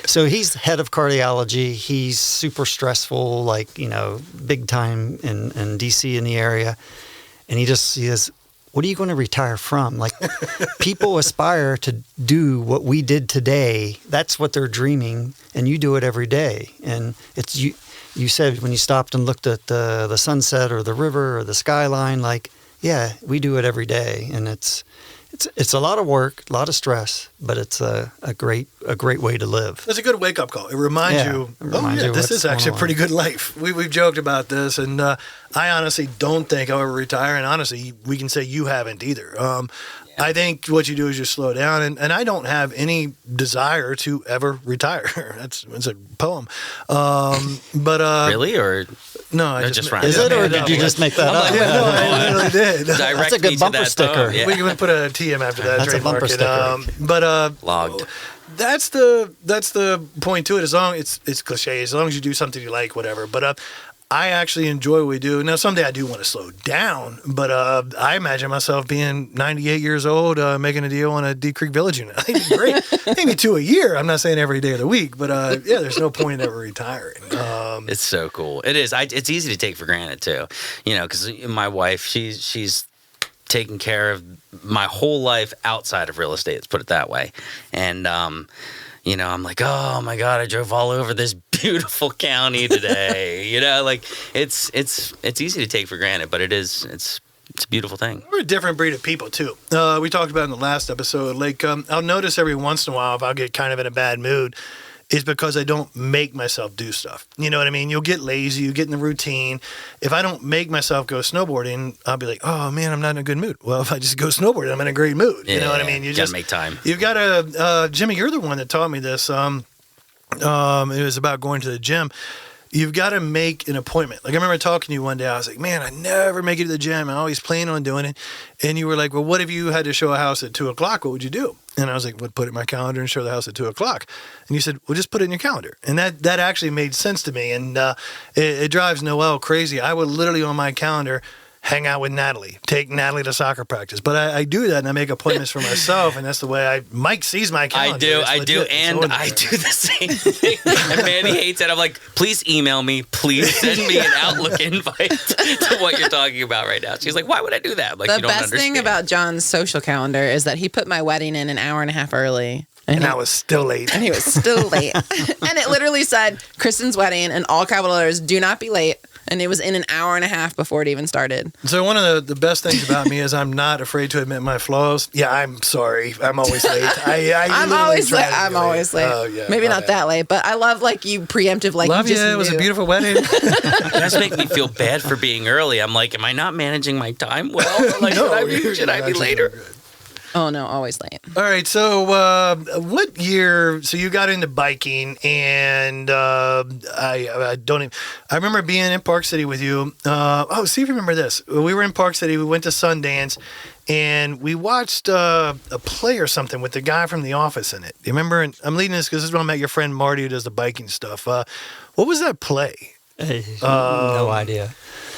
so he's head of cardiology. He's super stressful, like, big time in D.C. in the area. And he says, what are you going to retire from? Like, people aspire to do what we did today. That's what they're dreaming. And you do it every day. And it's you. You said when you stopped and looked at the sunset or the river or the skyline, like, yeah, we do it every day. And it's a lot of work, a lot of stress, but it's a great way to live. It's a good wake up call. It reminds you, this is actually a pretty good life. We've joked about this, and I honestly don't think I'll ever retire. And honestly, we can say you haven't either. I think what you do is just slow down, and I don't have any desire to ever retire. It's a poem. But really, or no, I just is it, or did you just make that up? Yeah, no, I really did. That's a good bumper sticker. We can put a TM after that. That's a bumper sticker. Logged. That's the point to it. As long it's cliche. As long as you do something you like, whatever. But I actually enjoy what we do. Now, someday I do want to slow down, but I imagine myself being 98 years old, making a deal on a Deep Creek Village unit. I think it'd be great. Maybe 2 a year. I'm not saying every day of the week, but yeah, there's no point in ever retiring. It's so cool. It is. It's easy to take for granted too. Because my wife, she's taken care of my whole life outside of real estate. Let's put it that way. And I'm like, oh my God, I drove all over this beautiful county today. It's easy to take for granted, but it's a beautiful thing. We're a different breed of people too. We talked about in the last episode. Like, I'll notice every once in a while if I'll get kind of in a bad mood, it's because I don't make myself do stuff. You know what I mean? You'll get lazy, you get in the routine. If I don't make myself go snowboarding, I'll be like, oh man, I'm not in a good mood. Well, if I just go snowboarding, I'm in a great mood. You know what I mean? You gotta make time. You've got to, Jimmy, you're the one that taught me this. It was about going to the gym. You've got to make an appointment. Like, I remember talking to you one day. I was like, man, I never make it to the gym. I always plan on doing it. And you were like, well, what if you had to show a house at 2 o'clock? What would you do? And I was like, put it in my calendar and show the house at 2 o'clock. And you said, well, just put it in your calendar. And that actually made sense to me. And it drives Noelle crazy. I would literally on my calendar hang out with Natalie, take Natalie to soccer practice. But I do that, and I make appointments for myself, and that's the way Mike sees my calendar. I do, and I do the same thing. And Mandy hates it. I'm like, please email me. Please send me an Outlook invite to what you're talking about right now. She's like, why would I do that? I'm like, the best thing about John's social calendar is that he put my wedding in an hour and a half early. And I was still late. And he was still late. And it literally said, Kristen's wedding, in all capital letters, do not be late. And it was in an hour and a half before it even started. So one of the best things about me is I'm not afraid to admit my flaws. Yeah, I'm sorry. I'm always late. I'm always late. I'm always late. Oh, yeah, maybe not that late, but I love you preemptive. Love you. It was a beautiful wedding. It does make me feel bad for being early. I'm like, am I not managing my time well? Like, no, should I be later? Oh, no, always late. All right, so what year, so you got into biking, and I remember being in Park City with you. See if you remember this. We were in Park City, we went to Sundance, and we watched a play or something with the guy from The Office in it. You remember? And I'm leading this because this is when I met your friend Marty who does the biking stuff. What was that play? No idea.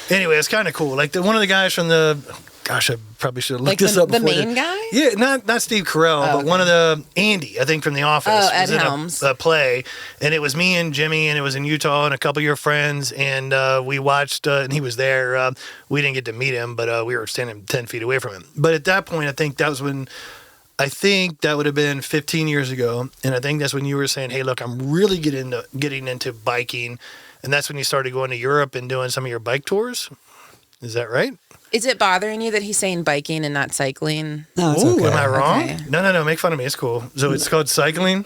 Anyway, it's kind of cool. Like one of the guys from the... Gosh, I probably should have looked this up before. The main guy? Yeah, not Steve Carell, but one of the Andy, I think, from The Office. Oh, Ed Helms. A play, and it was me and Jimmy, and it was in Utah, and a couple of your friends, and we watched, and he was there. We didn't get to meet him, but we were standing 10 feet away from him. But at that point, I think that was when... I think that would have been 15 years ago, and I think that's when you were saying, hey, look, I'm really getting into biking, and that's when you started going to Europe and doing some of your bike tours. Is that right? Is it bothering you that he's saying biking and not cycling? No, it's okay. Am I wrong? Okay. No. Make fun of me. It's cool. So it's called cycling?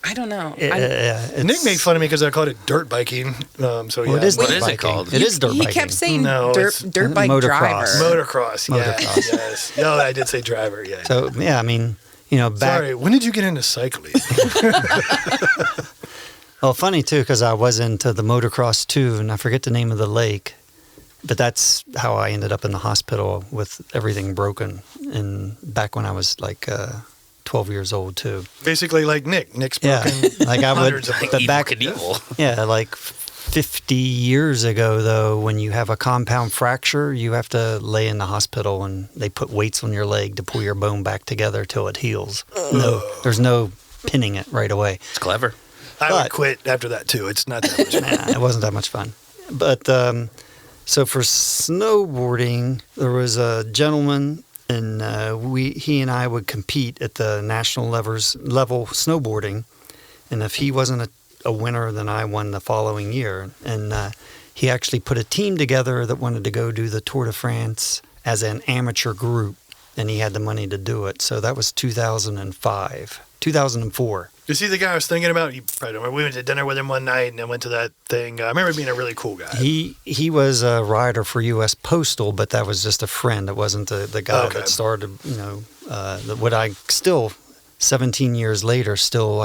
I don't know. Nick made fun of me because I called it dirt biking. So yeah. It is what is it called? It is dirt biking. He kept saying dirt bike driver. Motocross. Yes. No, I did say driver. Yeah. So yeah, I mean, back. Sorry. When did you get into cycling? Well, funny too, because I was into the motocross too, and I forget the name of the lake. But that's how I ended up in the hospital with everything broken, and back when I was like 12 years old too. Basically, like Nick's broken. Yeah, like I would. But back, evil. Yeah, like 50 years ago, though, when you have a compound fracture, you have to lay in the hospital, and they put weights on your leg to pull your bone back together till it heals. No, there's no pinning it right away. It's clever. I would quit after that too. It's not that much fun. It wasn't that much fun, but. So for snowboarding, there was a gentleman, and he and I would compete at the national level snowboarding. And if he wasn't a winner, then I won the following year. And he actually put a team together that wanted to go do the Tour de France as an amateur group. and he had the money to do it. So that was 2004. You see the guy I was thinking about? You probably don't remember. We went to dinner with him one night and then went to that thing. I remember being a really cool guy. He was a rider for U.S. Postal, but that was just a friend. It wasn't the guy Okay. that started, what I still, 17 years later, still,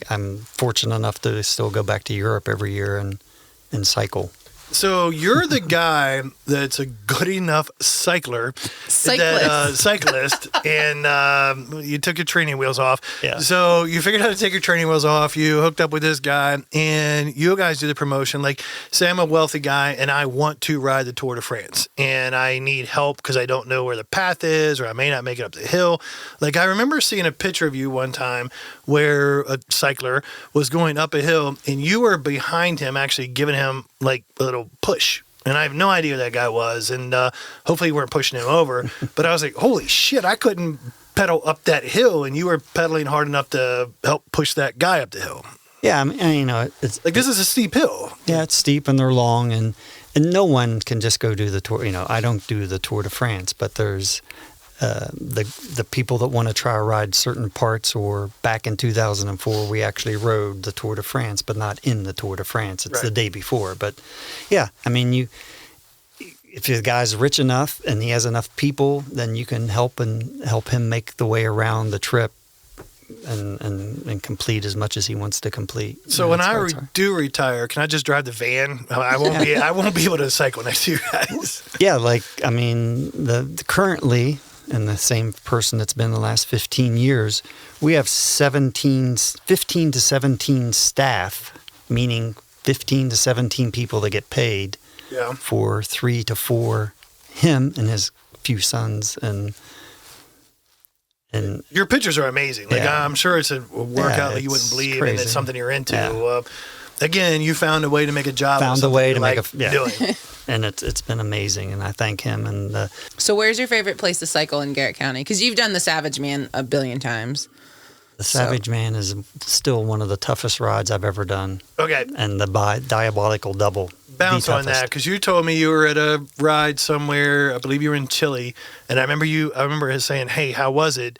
I'm fortunate enough to still go back to Europe every year and cycle. So you're the guy that's a good enough cyclist, and you took your training wheels off. Yeah. So you figured out how to take your training wheels off. You hooked up with this guy, and you guys do the promotion. Like, say I'm a wealthy guy, and I want to ride the Tour de France, and I need help because I don't know where the path is, or I may not make it up the hill. Like, I remember seeing a picture of you one time where a cycler was going up a hill, and you were behind him, actually giving him like a little push. And I have no idea who that guy was, and hopefully you weren't pushing him over. But I was like, holy shit, I couldn't pedal up that hill, and you were pedaling hard enough to help push that guy up the hill. Yeah, I mean, it's Like, this is a steep hill. Yeah, it's steep and they're long, and no one can just go do the Tour. I don't do the Tour de France, but there's the people that want to try to ride certain parts. Or back in 2004, we actually rode the Tour de France, but not in the Tour de France. It's Right. the day before. But yeah, I mean, if the guy's rich enough and he has enough people, then you can help him make the way around the trip and complete as much as he wants to complete. So when that's I why it's hard. do retire, can I just drive the van? I won't be able to cycle next to you guys. Yeah, like, I mean, the currently, and the same person that's been the last 15 years, we have 15 to 17 staff, meaning 15 to 17 people that get paid Yeah. for 3 to 4, him and his few sons, and Your pictures are amazing. Like, Yeah. I'm sure it's a workout that you wouldn't it's believe, and crazy. it's something you're into. Yeah. Again, you found a way to make a job. Found of a way something to you make like doing. and it's been amazing, and I thank him. And So where's your favorite place to cycle in Garrett County? Because you've done the Savage Man a billion times. the Savage Man is still one of the toughest rides I've ever done, Okay, and the Diabolical Double. bounce the on that, toughest. because you told me you were at a ride somewhere. I believe you were in Chile, and I remember his saying, "Hey, how was it?"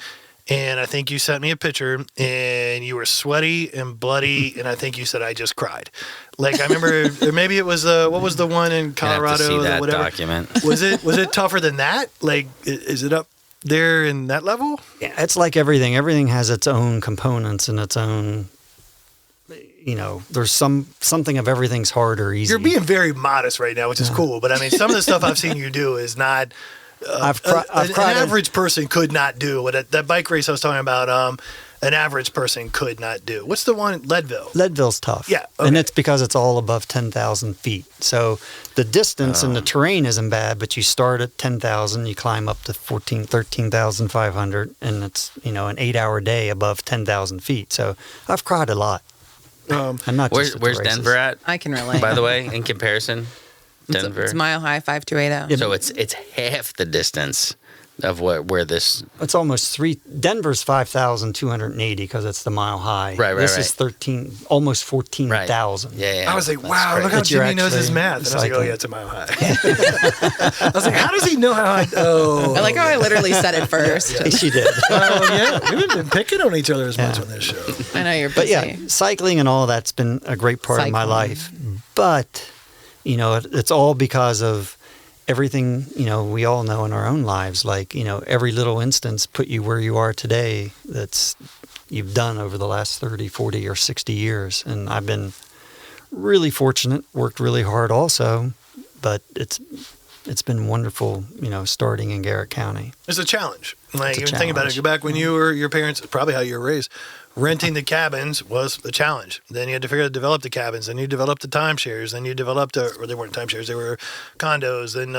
And I think you sent me a picture, and you were sweaty and bloody, and I think you said, "I just cried." Like, I remember, or maybe it was what was the one in Gonna have to Colorado? see or that whatever. document. Was it tougher than that? Like, is it up there in that level? Yeah, it's like everything. Everything has its own components and its own. There's something of everything's hard or easy. You're being very modest right now, which is cool. But I mean, some of the stuff I've seen you do is not. I've cried. An average person could not do what that bike race I was talking about. An average person could not do. What's the one? Leadville. Leadville's tough. Yeah, And okay. it's because it's all above 10,000 feet. So the distance and the terrain isn't bad, but you start at 10,000, you climb up to 13,500, and it's, an 8-hour day above 10,000 feet. So I've cried a lot. I'm not Where's just at the races. Denver at? I can relate. By the way, in comparison, Denver. It's Mile High 5280. Yeah. So it's half the distance of where this. It's almost Denver's 5,280 because it's the Mile High. Right, This is 13, almost 14,000. Yeah. I was like, That's wow, great. look how But you're Jimmy knows his actually math. And I was like, oh, cycling. yeah, it's a mile high. I was like, how does he know how I... Oh. I like how I literally said it first. She did. Yeah, we haven't been picking on each other as much on this show. I know you're But busy. yeah, cycling and all that's been a great part of my Cycling. life. But, it's all because of everything, we all know in our own lives. Like, every little instance put you where you are today that's you've done over the last 30, 40, or 60 years. And I've been really fortunate, worked really hard also. But it's been wonderful, starting in Garrett County. It's a challenge. Like, It's a even think about it. challenge. Go back when you were your parents, probably how you were raised. Renting the cabins was a challenge. Then you had to figure out to develop the cabins. Then you developed the timeshares. Then you developed, or they weren't timeshares, they were condos. Then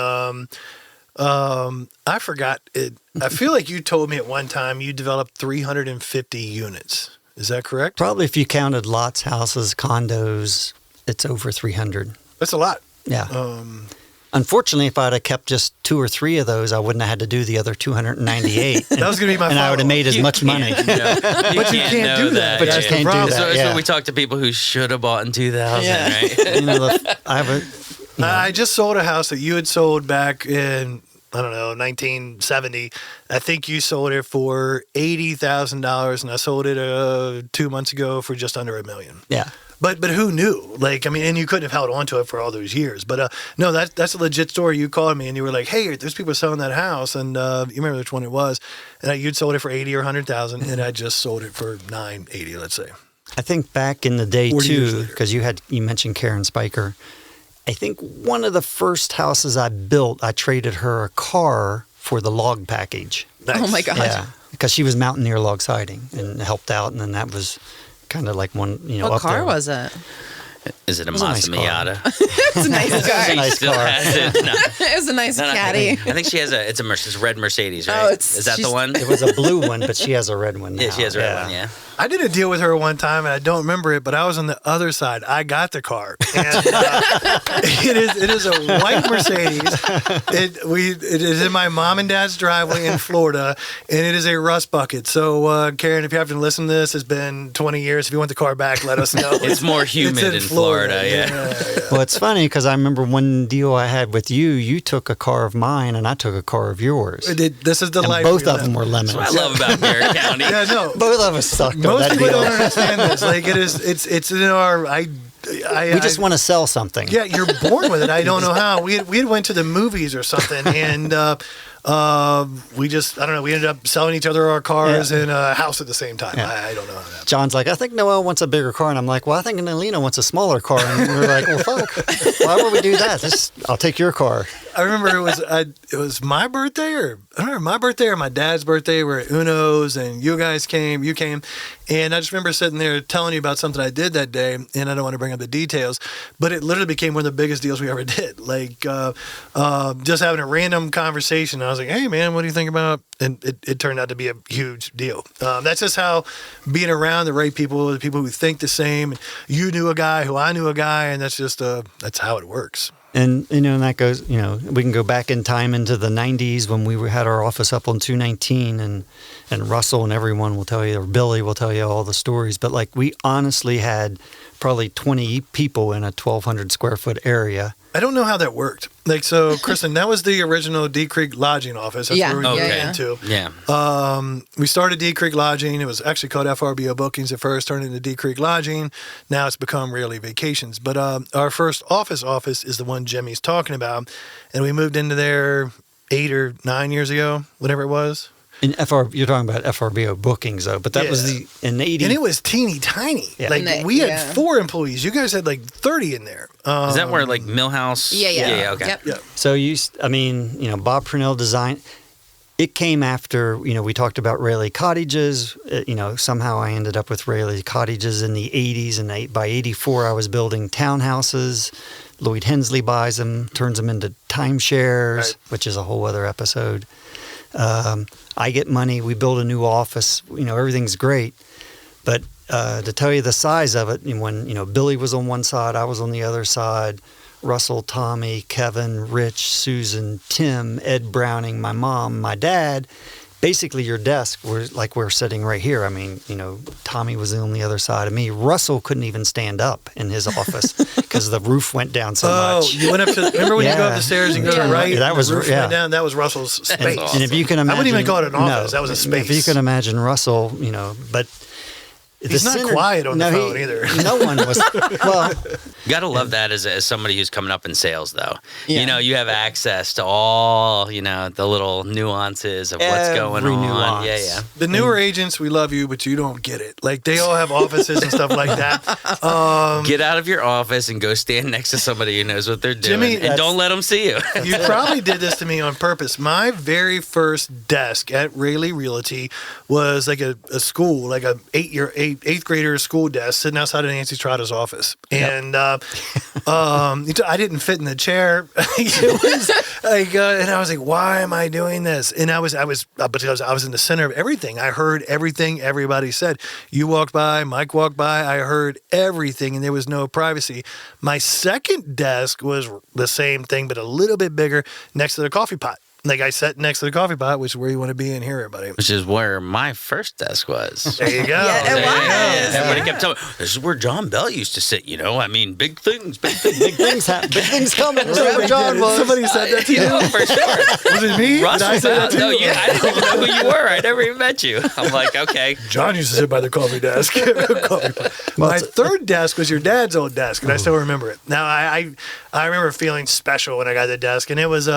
I forgot it. I feel like you told me at one time you developed 350 units. Is that correct? Probably if you counted lots, houses, condos, it's over 300. That's a lot. Yeah. Unfortunately, if I'd have kept just 2 or 3 of those, I wouldn't have had to do the other 298. That was going to be my and I would have follow-up. made as much money. But you can't do that. But you That's the can't do problem. that. So, yeah. so we talk to people who should have bought in 2000, Yeah. right? I have a, I just sold a house that you had sold back in I don't know, 1970. I think you sold it for $80,000, and I sold it 2 months ago for just under $1 million. Yeah. But who knew? Like, I mean, and you couldn't have held on to it for all those years. But no, that's a legit story. You called me and you were like, "Hey, there's people selling that house," and you remember which one it was, and you'd sold it for 80 or 100,000, and I just sold it for 980, let's say. I think back in the day 40 years too, later. because you mentioned Karen Spiker. I think one of the first houses I built, I traded her a car for the log package. Nice. Oh my gosh. Yeah, because she was mountaineer log siding and helped out, and then that was kind of like one, What up car there. was it? Is it a was a nice Mazda car. Miata? It's a nice car. a nice Still car. has it. No. It was a nice No, no, caddy. I think she has it's a red Mercedes, right? Oh, is that the she's- one? It was a blue one, but she has a red one now. Yeah, she has a red one. Yeah. I did a deal with her one time, and I don't remember it, but I was on the other side. I got the car, and it is a white Mercedes. It is in my mom and dad's driveway in Florida, and it is a rust bucket. So, Karen, if you have to listen to this, it's been 20 years. If you want the car back, let us know. It's more humid in Florida. Yeah. Well, it's funny because I remember one deal I had with you. You took a car of mine, and I took a car of yours. This is the And life. both we of live. them were lemons. That's what I love about Merritt County. Yeah, no. Both of us sucked on Most that people deal. don't understand this. Like it's in our. We just want to sell something. Yeah, you're born with it. I don't know how. We had went to the movies or something, and we just I don't know. We ended up selling each other our cars in a house at the same time. Yeah. I don't know how that happened. John's like, I think Noel wants a bigger car, and I'm like, well, I think Alina wants a smaller car, and we're like, well, fuck, why would we do that? I'll take your car. I remember it was my birthday, or I don't remember my birthday or my dad's birthday. We're at Uno's, and you came, and I just remember sitting there telling you about something I did that day, and I don't want to bring up the details, but it literally became one of the biggest deals we ever did. Like just having a random conversation. I was like, "Hey, man, what do you think about?" And it turned out to be a huge deal. That's just how being around the right people, the people who think the same. You knew a guy who I knew a guy, and that's just that's how it works. And, and that goes, we can go back in time into the 90s when we had our office up on 219, and Russell and everyone will tell you, or Billy will tell you all the stories. But like, we honestly had probably 20 people in a 1,200 square foot area. I don't know how that worked. Like, so, Kristen, that was the original Deep Creek Lodging office. That's where we moved into. Yeah. We started Deep Creek Lodging. It was actually called FRBO Bookings at first, turned into Deep Creek Lodging. Now it's become Railey Vacations. But our first office is the one Jimmy's talking about. And we moved into there 8 or 9 years ago, whatever it was. In you're talking about FRBO bookings, though, but that was in 80. And it was teeny tiny. Yeah. Like, we had 4 employees. You guys had like 30 in there. Is that where like Millhouse? Yeah. Okay. Yep. Yeah. So Bob Purnell design. It came after, we talked about Railey cottages. Somehow I ended up with Railey cottages in the 80s, and by 84 I was building townhouses. Lloyd Hensley buys them, turns them into timeshares, Right. which is a whole other episode. I get money. We build a new office. Everything's great. But to tell you the size of it, when Billy was on one side, I was on the other side. Russell, Tommy, Kevin, Rich, Susan, Tim, Ed Browning, my mom, my dad. Basically, your desk we're sitting right here. I mean, Tommy was on the other side of me. Russell couldn't even stand up in his office because the roof went down so much. You went up to. Remember when you go up the stairs and go Yeah. right? Yeah, that and was- the roof yeah. went down. That was Russell's space. awesome. And if you can imagine, I wouldn't even call it an office. That was a space. If you can imagine Russell, but He's not quiet on the phone either. No one was. Well, You gotta love that as somebody who's coming up in sales, though. Yeah. You have access to all the little nuances of what's going Every on. nuance. Yeah. The newer agents, we love you, but you don't get it. Like, they all have offices and stuff like that. Get out of your office and go stand next to somebody who knows what they're doing, Jimmy, and that's- don't let them see you. You probably did this to me on purpose. My very first desk at Railey Realty was like a school, like a eighth grader school desk sitting outside of Nancy Trotta's office. And I didn't fit in the chair. It was like, and I was like, why am I doing this? And I was because I was in the center of everything. I heard everything everybody said. You walked by, Mike walked by, I heard everything, and there was no privacy. My second desk was the same thing, but a little bit bigger next to the coffee pot. Like I sat next to the coffee pot, which is where you want to be in here, everybody. Which is where my first desk was. There you go. Yeah, it was. Everybody kept telling me, this is where John Bell used to sit, I mean, big things, big things. Big things coming. That's where John was. Somebody said that to you? For sure. Was it me? Russ Did I was say that out. to No, you? I didn't even know who you were. I never even met you. I'm like, okay. John used to sit by the coffee desk. My third desk was your dad's old desk, and I still remember it. Now, I remember feeling special when I got the desk, and it was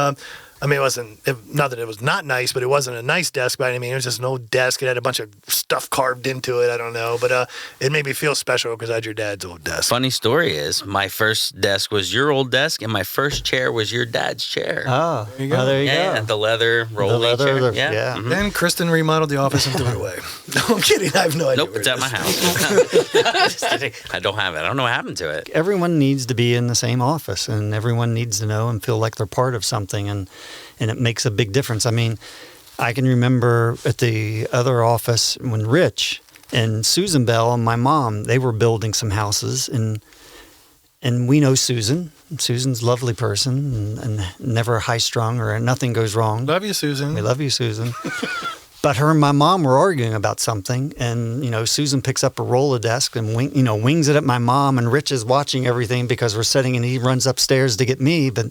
it wasn't, not that it was not nice, but it wasn't a nice desk by any means. It was just an old desk. It had a bunch of stuff carved into it. I don't know. But it made me feel special because I had your dad's old desk. Funny story is, my first desk was your old desk, and my first chair was your dad's chair. Oh, There you go. there you Yeah, go. the leather rolling chair. Yeah. Mhm. Then Kristen remodeled the office and threw it away. No, I'm kidding. I have no idea. Nope, where it's it at my is. house. Just kidding. I don't have it. I don't know what happened to it. Everyone needs to be in the same office, and everyone needs to know and feel like they're part of something, and it makes a big difference. I mean, I can remember at the other office when Rich and Susan Bell and my mom, they were building some houses, and we know Susan. Susan's a lovely person and never high-strung or nothing goes wrong. Love you, Susan. We love you, Susan. But her and my mom were arguing about something, and Susan picks up a Rolodesk and wings it at my mom, and Rich is watching everything because we're sitting, and he runs upstairs to get me, but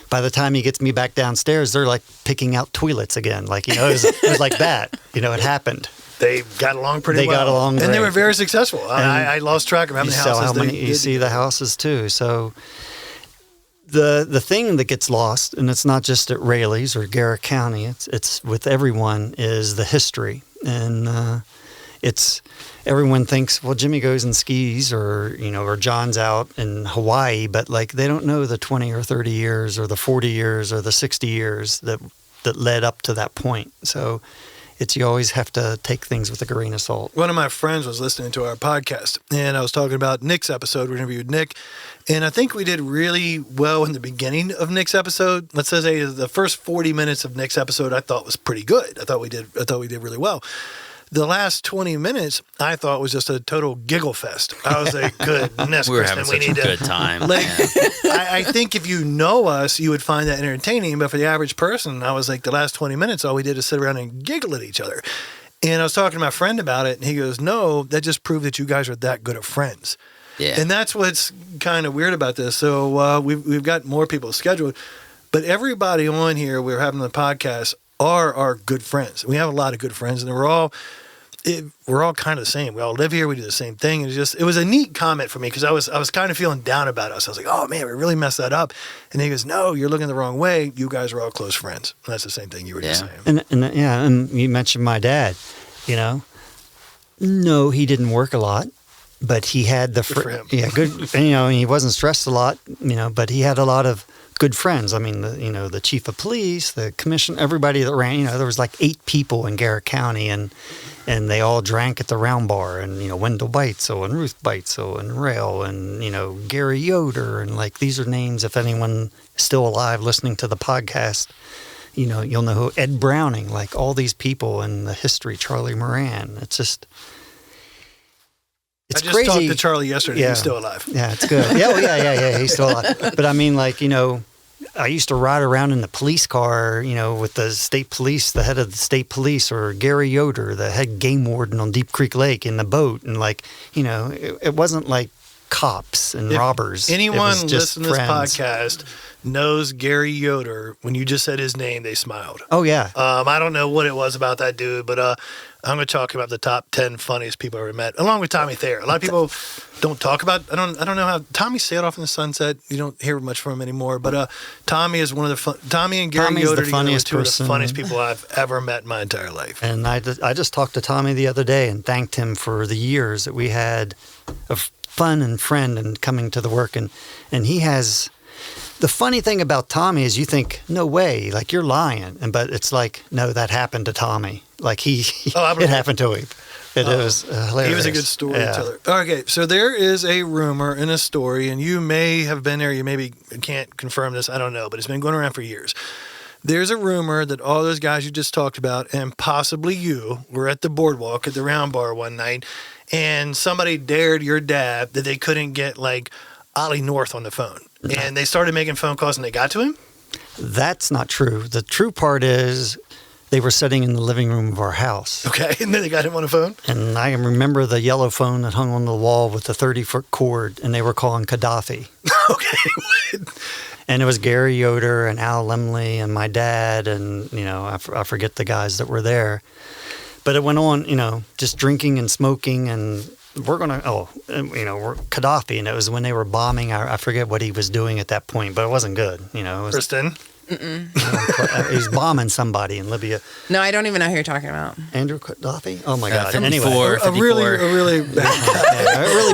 by the time he gets me back downstairs, they're like picking out toilets again. Like, it was like that. It happened. They got along pretty well. They got along and they great. were very successful. I lost track of how You many saw houses you see the houses too. So the thing that gets lost, and it's not just at Railey's or Garrett County, it's with everyone, is the history. And it's everyone thinks, well, Jimmy goes and skis, or John's out in Hawaii, but like they don't know the 20 or 30 years or the 40 years or the 60 years that led up to that point. So you always have to take things with a grain of salt. One of my friends was listening to our podcast, and I was talking about Nick's episode. We interviewed Nick, and I think we did really well in the beginning of Nick's episode. Let's say the first 40 minutes of Nick's episode I thought was pretty good. I thought we did really well. The last 20 minutes, I thought was just a total giggle fest. I was like, goodness, We were Kristen, having such a good time. Like, Yeah. I think if you know us, you would find that entertaining. But for the average person, I was like, the last 20 minutes, all we did is sit around and giggle at each other. And I was talking to my friend about it, and he goes, no, that just proved that you guys are that good of friends. Yeah. And that's what's kind of weird about this. So we've got more people scheduled. But everybody on here we're having the podcast are our good friends. We have a lot of good friends, and we're all kind of the same. We all live here. We do the same thing. And it was a neat comment for me because I was kind of feeling down about us. I was like, oh man, we really messed that up. And he goes, no, you're looking the wrong way. You guys are all close friends. And that's the same thing you were just saying. And you mentioned my dad. No, he didn't work a lot, but he had Good for him. good. And, he wasn't stressed a lot. But he had a lot of good friends. I mean, the chief of police, the commission, everybody that ran. There was like 8 people in Garrett County, and they all drank at the Round Bar, and Wendell Beitzel and Ruth Beitzel and Rail and Gary Yoder, and like these are names. If anyone is still alive listening to the podcast, you'll know who Ed Browning, like all these people in the history. Charlie Moran. It's just. It's I just crazy. talked to Charlie yesterday. Yeah. He's still alive. Yeah, it's good. Yeah, he's still alive. But I mean, like, I used to ride around in the police car, with the state police, the head of the state police, or Gary Yoder, the head game warden on Deep Creek Lake in the boat. And like, it wasn't like cops and robbers. Anyone It was just listening to this friends. podcast knows Gary Yoder. When you just said his name, they smiled. Oh, yeah. I don't know what it was about that dude, but I'm going to talk about the top 10 funniest people I ever met, along with Tommy Thayer. A lot of people don't talk about. I don't know how Tommy sailed off in the sunset. You don't hear much from him anymore. But Tommy is one of the Tommy and Gary Tommy's Yoder the together were funniest two of the person. funniest people I've ever met in my entire life. And I just talked to Tommy the other day and thanked him for the years that we had of fun and friend and coming to the work. And he has. The funny thing about Tommy is you think, no way, like you're lying. But it's like, no, that happened to Tommy. Like it happened to him. It was hilarious. He was a good storyteller. Yeah. Okay, so there is a rumor and a story, and you may have been there. You maybe can't confirm this. I don't know, but it's been going around for years. There's a rumor that all those guys you just talked about, and possibly you, were at the boardwalk at the Round Bar one night, and somebody dared your dad that they couldn't get like Ollie North on the phone. And they started making phone calls, and they got to him? That's not true. The true part is they were sitting in the living room of our house. Okay, and then they got him on the phone? And I remember the yellow phone that hung on the wall with the 30-foot cord, and they were calling Gaddafi. Okay. And it was Gary Yoder and Al Lemley and my dad and, I forget the guys that were there. But it went on, just drinking and smoking and we're Gaddafi. And it was when they were bombing. I forget what he was doing at that point, but it wasn't good. It was, Kristen? he's bombing somebody in Libya. No, I don't even know who you're talking about. Andrew Gaddafi? Oh, my God. 54, Anyway. 54. A really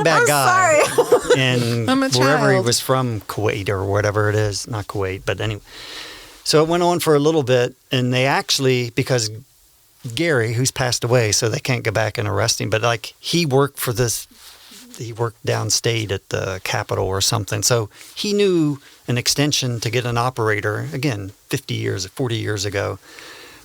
bad guy. Sorry. And I'm a wherever he child. was from, Kuwait or whatever it is, not Kuwait, but anyway. So it went on for a little bit, and they actually, because Gary, who's passed away, so they can't go back and arrest him, but he worked downstate at the Capitol or something, so he knew an extension to get an operator, again, 40 years ago.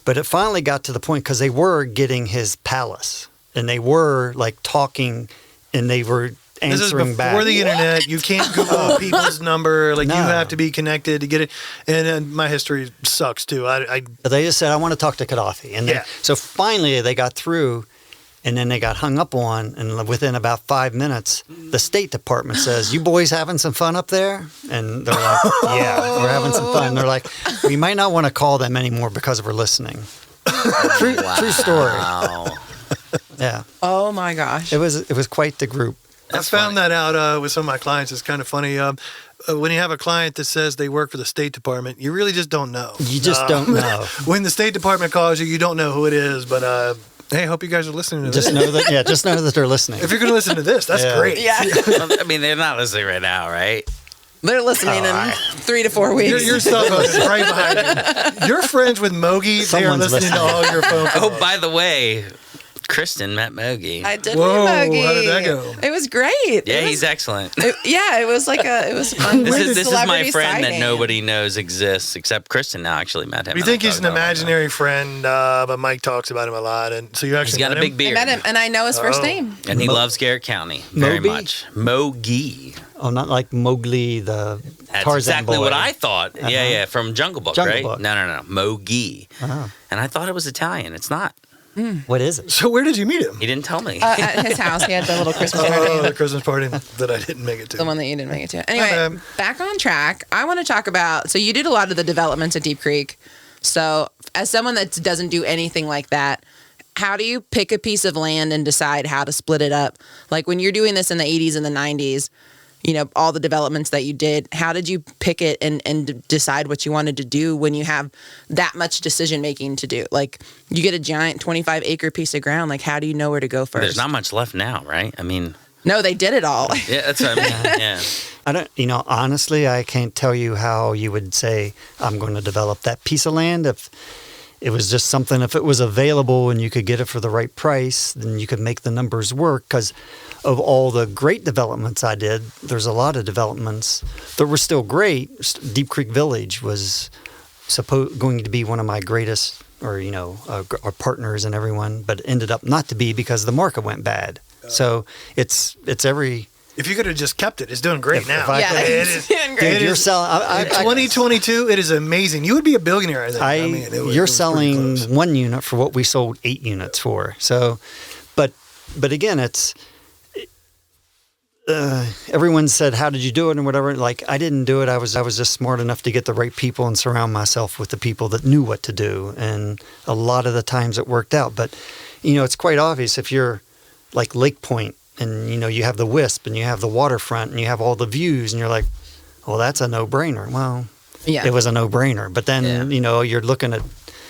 But it finally got to the point, because they were getting his palace, and they were talking, and they were This is answering before back. the internet. You can't Google people's number. No. You have to be connected to get it. And my history sucks too. I But they just said, I want to talk to Gaddafi. And so finally they got through, and then they got hung up on. And within about 5 minutes, the State Department says, you boys having some fun up there? And they're like, yeah, we're having some fun. And they're like, we might not want to call them anymore because we're listening. True story. Wow. Yeah. Oh my gosh. It was quite the group. I found that out with some of my clients. It's kind of funny. When you have a client that says they work for the State Department, you really just don't know. You just don't know. When the State Department calls you, you don't know who it is. But hey, I hope you guys are listening to Just this. know that. Yeah, just know that they're listening. If you're going to listen to this, that's Yeah. great. Yeah. I mean, they're not listening right now, right? They're listening in 3 to 4 weeks. Your cell phone is right behind you. You're friends with Mogi. They are Someone's listening to listening. all your phone calls. Oh, by the way, Kristen met Mogi. I did Whoa, meet Mogi. how did that go? It was great. Yeah, It was- he's excellent. it was it was fun. This is my Celebrity friend that sighting. nobody knows exists except Kristen now actually met him. We and think I he's an thought, oh, imaginary friend, but Mike talks about him a lot. And so you actually He's got a met big him? I beard. met him, and I know his first Oh. name. And he loves Garrett County very Moby? much. Mogi. Oh, not like Mowgli, the That's Tarzan exactly boy. what I thought. Uh-huh. Yeah, from Jungle Book, Jungle right? Book. No. Mogi. Oh. And I thought it was Italian. It's not. What is it? So where did you meet him? He didn't tell me. At his house, he had the little Christmas Oh, party. the Christmas party that I didn't make it to. The one that you didn't make it to. Anyway, bad. back on track. I want to talk about. So you did a lot of the developments at Deep Creek. So as someone that doesn't do anything like that, how do you pick a piece of land and decide how to split it up? Like when you're doing this in the 80s and the 90s, all the developments that you did, how did you pick it and decide what you wanted to do when you have that much decision making to do? Like you get a giant 25-acre piece of ground. Like how do you know where to go first? There's not much left now, right? I mean, No, they did it all. yeah, that's what I mean. Yeah. I don't, honestly, I can't tell you how you would say, I'm going to develop that piece of land. If it was just something, if it was available and you could get it for the right price, then you could make the numbers work. Because of all the great developments I did, there's a lot of developments that were still great. Deep Creek Village was going to be one of my greatest, or, our partners and everyone, but it ended up not to be because the market went bad. So it's every... If you could have just kept it, it's doing great If now. I Yeah, could- it's doing great. Dude, you're selling... In 2022, it is amazing. You would be a billionaire, I think. I mean, it was you're pretty selling close. 1 unit for what we sold 8 units for. So, but again, it's everyone said, "How did you do it?" and whatever. Like I didn't do it. I was just smart enough to get the right people and surround myself with the people that knew what to do. And a lot of the times it worked out. But it's quite obvious if you're like Lake Point and you have the Wisp and you have the waterfront and you have all the views and you're like, well, that's a no-brainer. Well, Yeah. it was a no-brainer. But then, Yeah. you're looking at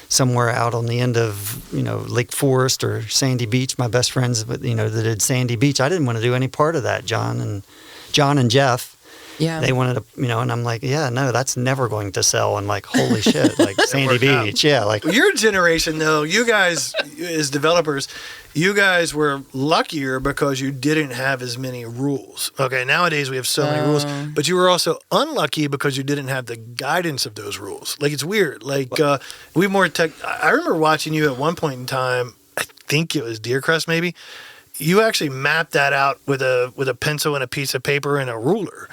somewhere out on the end of, Lake Forest or Sandy Beach. My best friends, that did Sandy Beach. I didn't want to do any part of that. John and Jeff, Yeah. they wanted to, and I'm like, yeah, no, that's never going to sell. And like, holy shit, like Sandy worked out. Beach. Yeah. Like, Your generation, though, you guys, as developers, you guys were luckier because you didn't have as many rules. Okay, nowadays we have so many rules, but you were also unlucky because you didn't have the guidance of those rules. Like, it's weird. Like, we more tech. I remember watching you at one point in time, I think it was Deercrest maybe. You actually mapped that out with a pencil and a piece of paper and a ruler.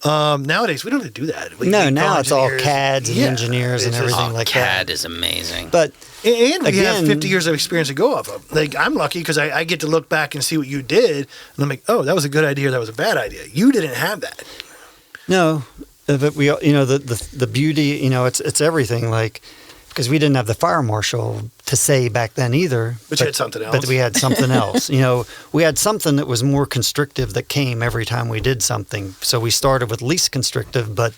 Nowadays, we don't have to do that. No, We now call it's all engineers. CADs and Yeah, engineers and it's just- everything like CAD that. is amazing. But And we Again- have 50 years of experience to go off of. Like, I'm lucky because I get to look back and see what you did. And I'm like, oh, that was a good idea. That was a bad idea. You didn't have that. no, but we, the beauty, it's everything. Like, because we didn't have the fire marshal to say back then either. But you had something else. But we had something else. We had something that was more constrictive that came every time we did something. So we started with least constrictive, but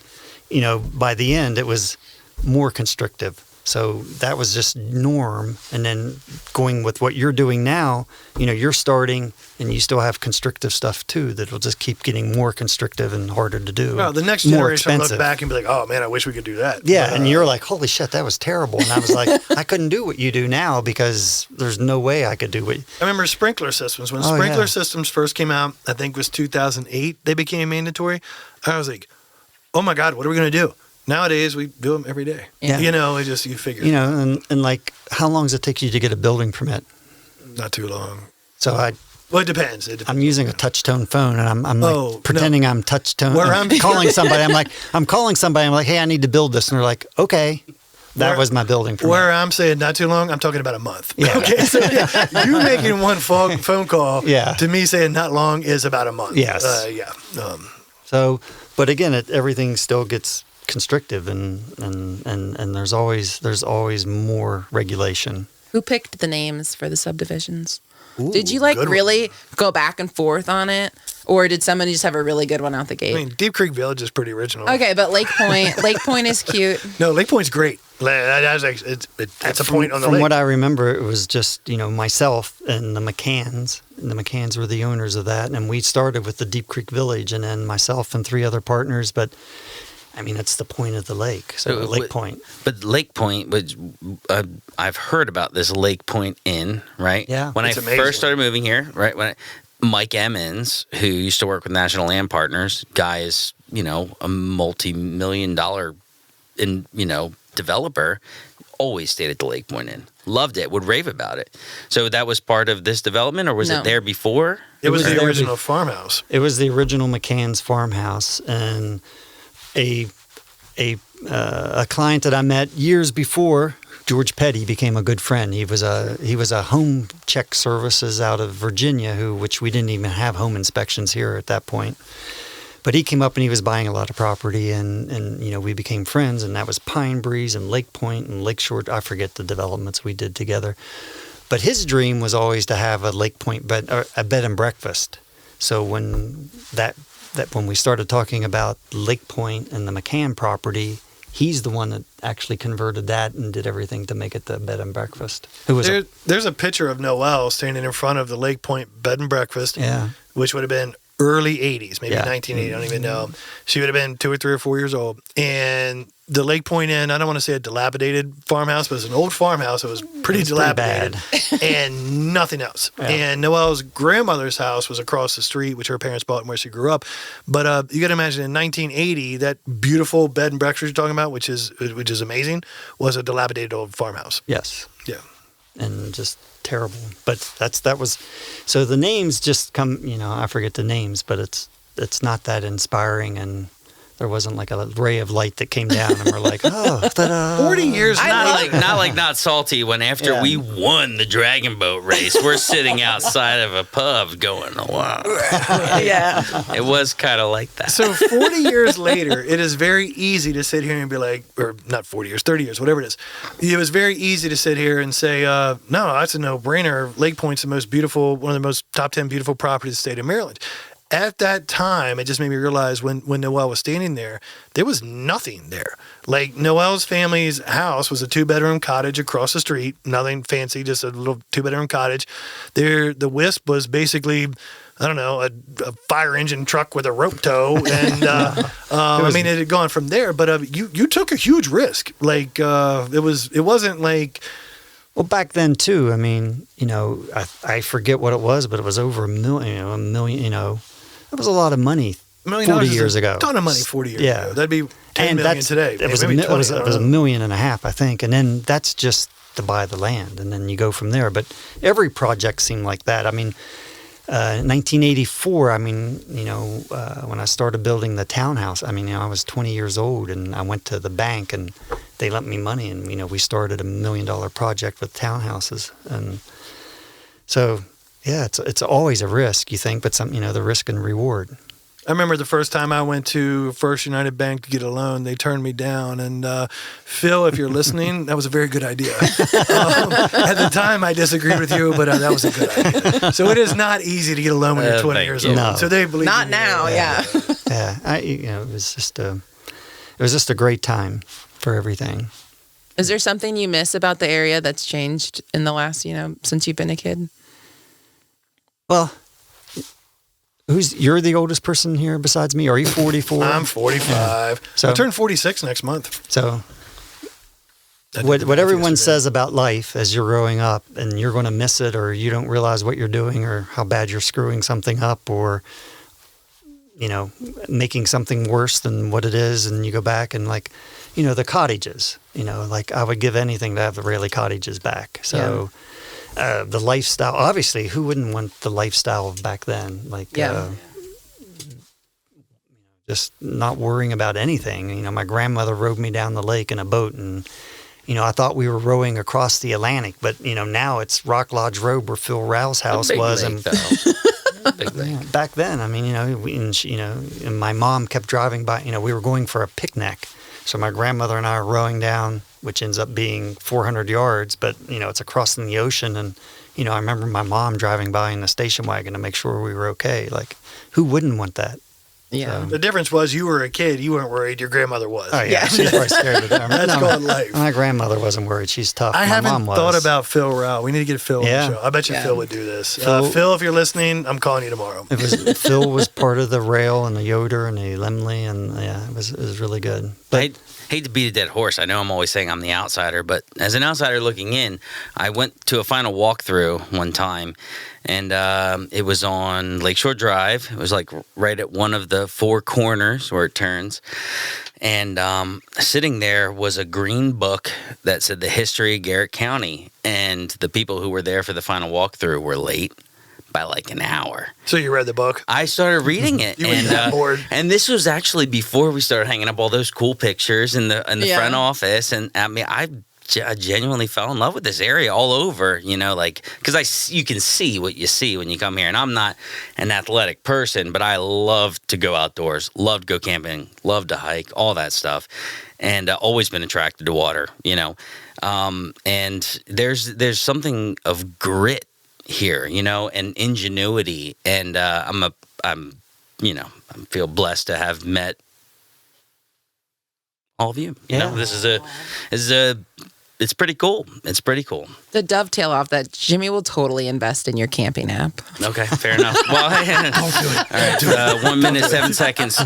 by the end it was more constrictive. So that was just norm. And then going with what you're doing now, you're starting and you still have constrictive stuff too that will just keep getting more constrictive and harder to do. Well, the next more generation will look expensive. back and be like, oh, man, I wish we could do that. Yeah, But, and you're like, holy shit, that was terrible. And I was like, I couldn't do what you do now because there's no way I could do what. I remember sprinkler systems. When Oh, sprinkler yeah. systems first came out, I think it was 2008, they became mandatory. I was like, oh my God, what are we going to do? Nowadays, we do them every day. Yeah. You figure. And like, how long does it take you to get a building permit? Not too long. So Well, it depends. I'm using a touch tone phone, and I'm Oh, like pretending I'm touch tone. Where I'm I'm- calling somebody. I'm calling somebody. I'm like, hey, I need to build this, and they're like, okay, that Where- was my building permit. Where I'm saying not too long, I'm talking about a month. Yeah. Okay, so yeah, you making one phone call Yeah. to me saying not long is about a month. Yes. Yeah. So, but again, everything still gets constrictive, and there's always more regulation. Who picked the names for the subdivisions? Ooh, Did you like good one. really go back and forth on it, or did somebody just have a really good one out the gate? I mean, Deep Creek Village is pretty original. Okay, but Lake Point is cute. No, Lake Point's great. That's actually, it's a point on the From lake. what I remember, it was just myself and the McCanns. And the McCanns were the owners of that, and we started with the Deep Creek Village, and then myself and 3 other partners. But I mean, it's the point of the lake, so Lake Point. But Lake Point, which I've heard about this Lake Point Inn, right? Yeah. When It's I amazing. first started moving here, right? Mike Emmons, who used to work with National Land Partners, guy is a multi-million-dollar developer, always stayed at the Lake Point Inn. Loved it, would rave about it. So that was part of this development, or was No. it there before? it was the there original farmhouse. It was the original McCann's farmhouse, and a client that I met years before, George Petty, became a good friend. He was a home check services out of Virginia, which we didn't even have home inspections here at that point. But he came up and he was buying a lot of property, and we became friends, and that was Pine Breeze and Lake Point and Lakeshore. I forget the developments we did together. But his dream was always to have a Lake Point a bed and breakfast. So when when we started talking about Lake Point and the McCann property, he's the one that actually converted that and did everything to make it the bed and breakfast. There's a picture of Noelle standing in front of the Lake Point bed and breakfast, Yeah. which would have been early 80s, maybe Yeah. 1980, I don't even know. She would have been 2 or 3 or 4 years old. And the Lake Point Inn, I don't want to say a dilapidated farmhouse, but it was an old farmhouse. It was pretty dilapidated and nothing else. Yeah. And Noelle's grandmother's house was across the street, which her parents bought and where she grew up. But you got to imagine in 1980, that beautiful bed and breakfast you're talking about, which is amazing, was a dilapidated old farmhouse. Yes. Yeah. And just terrible. But that was so the names just come, I forget the names, but it's not that inspiring, and there wasn't like a ray of light that came down and we're like, oh, ta-da. 40 years Not salty when after Yeah. we won the dragon boat race, we're sitting outside of a pub going, wow. Yeah. It was kind of like that. So 40 years later, it is very easy to sit here and be like, or not 40 years, 30 years, whatever it is. It was very easy to sit here and say, no, that's a no-brainer. Lake Point's the most beautiful, one of the most top 10 beautiful properties in the state of Maryland. At that time, it just made me realize when Noelle was standing there was nothing there. Like, Noelle's family's house was a 2-bedroom cottage across the street, nothing fancy, just a little 2-bedroom cottage. The Wisp was basically, I don't know, a fire engine truck with a rope tow, and it had gone from there. But you took a huge risk. Like, it wasn't like. Well, back then too, I mean, I forget what it was, but it was over a million, it was a lot of money $1 million 40 is years a ago. ton of money 40 years Yeah. ago. That'd be 10 million today. It was Maybe it 20, was I don't a know. million and a half, I think, and then that's just to buy the land, and then you go from there. But every project seemed like that. I mean, In 1984, I mean, when I started building the townhouse, I mean, I was 20 years old, and I went to the bank, and they lent me money, and we started $1 million project with townhouses, and so yeah, it's always a risk, you think, but the risk and reward. I remember the first time I went to First United Bank to get a loan, they turned me down. And Phil, if you're listening, that was a very good idea. At the time, I disagreed with you, but that was a good idea. So it is not easy to get a loan when you're 20 years old. No. So they believe Not in now, you. yeah. Yeah, it was just a great time for everything. Is there something you miss about the area that's changed in the last, since you've been a kid? Well, you're the oldest person here besides me? Are you 44? I'm 45. Yeah. So I turn 46 next month. So what everyone says about life as you're growing up, and you're going to miss it, or you don't realize what you're doing, or how bad you're screwing something up, or making something worse than what it is, and you go back and the cottages. I would give anything to have the Railey cottages back. So. Yeah. The lifestyle, obviously, who wouldn't want the lifestyle of back then? Just not worrying about anything. My grandmother rowed me down the lake in a boat, and, I thought we were rowing across the Atlantic, but, now it's Rock Lodge Road where Phil Rowe's house was. Big lake. Back then, I mean, and my mom kept driving by, we were going for a picnic. So my grandmother and I are rowing down, which ends up being 400 yards, but, it's across in the ocean. And, I remember my mom driving by in the station wagon to make sure we were okay. Who wouldn't want that? Yeah. So, The difference was you were a kid. You weren't worried. Your grandmother was. oh, yeah. She's probably scared of them. That's called life. My grandmother wasn't worried. She's tough. I My haven't mom was. thought about Phil Rowe. We need to get Phil on Yeah. the show. I bet you Yeah. Phil would do this. Phil- Phil, if you're listening, I'm calling you tomorrow. Phil was part of the rail and the Yoder and the Lemley, and yeah, it was really good. But I hate to beat a dead horse. I know I'm always saying I'm the outsider, but as an outsider looking in, I went to a final walkthrough one time, and it was on Lakeshore Drive. It was right at one of the four corners where it turns. And sitting there was a green book that said the history of Garrett County. And the people who were there for the final walkthrough were late by an hour. So you read the book? I started reading it, You were that bored. and this was actually before we started hanging up all those cool pictures in the Yeah. front office. And I mean, I genuinely fell in love with this area all over. Because you can see what you see when you come here. And I'm not an athletic person, but I love to go outdoors, love to go camping, love to hike, all that stuff, and always been attracted to water. And there's something of grit here, and ingenuity, and I feel blessed to have met all of you. Yeah. It's pretty cool. It's pretty cool. The dovetail off that, Jimmy will totally invest in your camping app. Okay, fair enough. Well, Don't do it. all right, 1 minute, 7 seconds.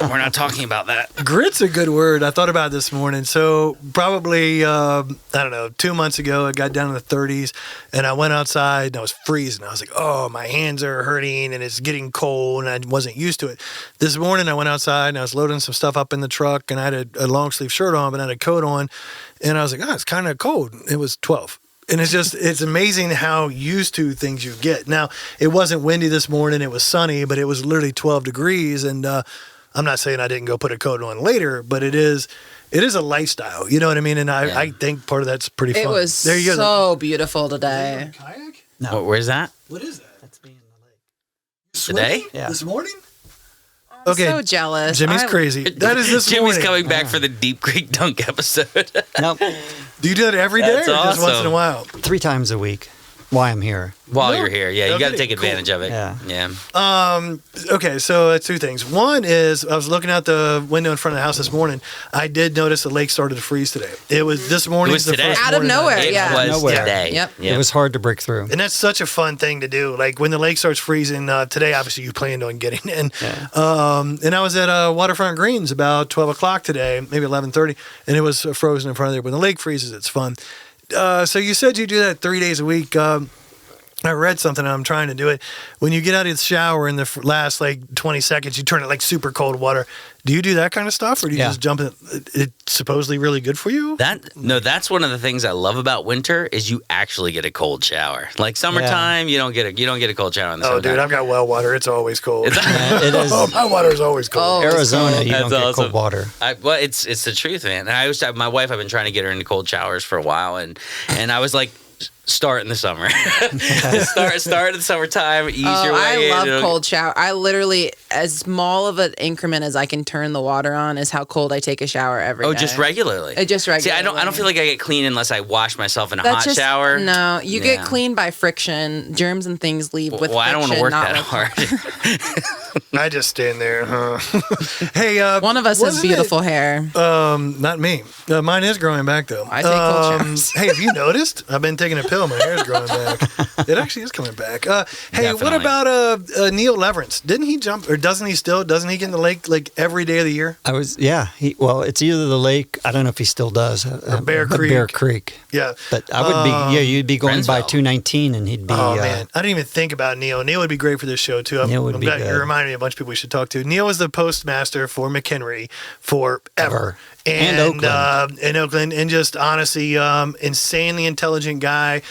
We're not talking about that. Grit's a good word. I thought about it this morning. So probably, 2 months ago, it got down in the 30s, and I went outside, and I was freezing. I was like, oh, my hands are hurting, and it's getting cold, and I wasn't used to it. This morning, I went outside, and I was loading some stuff up in the truck, and I had a long-sleeve shirt on, but I had a coat on, and I was like, it's kind of cold. It was 12. And it's amazing how used to things you get. Now, it wasn't windy this morning. It was sunny, but it was literally 12 degrees. And I'm not saying I didn't go put a coat on later, but it is a lifestyle. You know what I mean? And I think part of that's pretty fun. It was there you go. so beautiful today. Kayak? no, Where's that? What is that? that's me in the lake. Today? Yeah. This morning? I'm so jealous. Jimmy's crazy. That is this Jimmy's morning. coming back for the Deep Creek Dunk episode. Nope. Do you do that every day That's or just once in awesome. a while? 3 times a week while I'm here. While No. you're here, yeah, you got to Okay, take cool. advantage of it. Yeah. Okay, so that's 2 things. One is I was looking out the window in front of the house this morning. I did notice the lake started to freeze today. It was this morning. It was today. Out of nowhere. It Yeah. was Nowhere. today. Yep. Yeah. It was hard to break through. And that's such a fun thing to do. Like when the lake starts freezing today, obviously you planned on getting in. Yeah. And I was at Waterfront Greens about 12 o'clock today, maybe 11:30, and it was frozen in front of there. When the lake freezes, it's fun. So you said you do that 3 days a week. I read something and I'm trying to do it. When you get out of the shower in the last like 20 seconds, you turn it like super cold water. Do you do that kind of stuff, or do you just jump in? It's supposedly really good for you? That's one of the things I love about winter is you actually get a cold shower. Like summertime, you don't get a cold shower in the summertime. Dude, I've got well water. It's always cold. It is. My water is always cold. Arizona, you don't get cold water. Well, it's the truth, man. And my wife, I've been trying to get her into cold showers for a while, and I was like, start in the summer. start in the summertime. Ease your way. I love cold shower. I literally, as small of an increment as I can turn the water on, is how cold I take a shower every day. Oh, just regularly. Just regularly. See, I don't feel like I get clean unless I wash myself in a hot shower. No, you get clean by friction. Germs and things leave with friction. I don't want to work that hard. I just stand there. Hey, one of us has beautiful hair. Not me. Mine is growing back though. I take cold showers. Hey, have you noticed? I've been taking a pill. My hair's growing back. It actually is coming back. Hey, Definitely. What about Neil Leverance? Didn't he jump, or doesn't he still? Doesn't he get in the lake like every day of the year? It's either the lake. I don't know if he still does. Or Bear Creek. Bear Creek. Yeah. But I would be. Yeah, you'd be going by 219, and he'd be. Oh man, I didn't even think about Neil. Neil would be great for this show too. Neil would I'm be glad good. you reminded me of a bunch of people we should talk to. Neil was the postmaster for McHenry forever. And Oakland. In Oakland, and just honestly, insanely intelligent guy.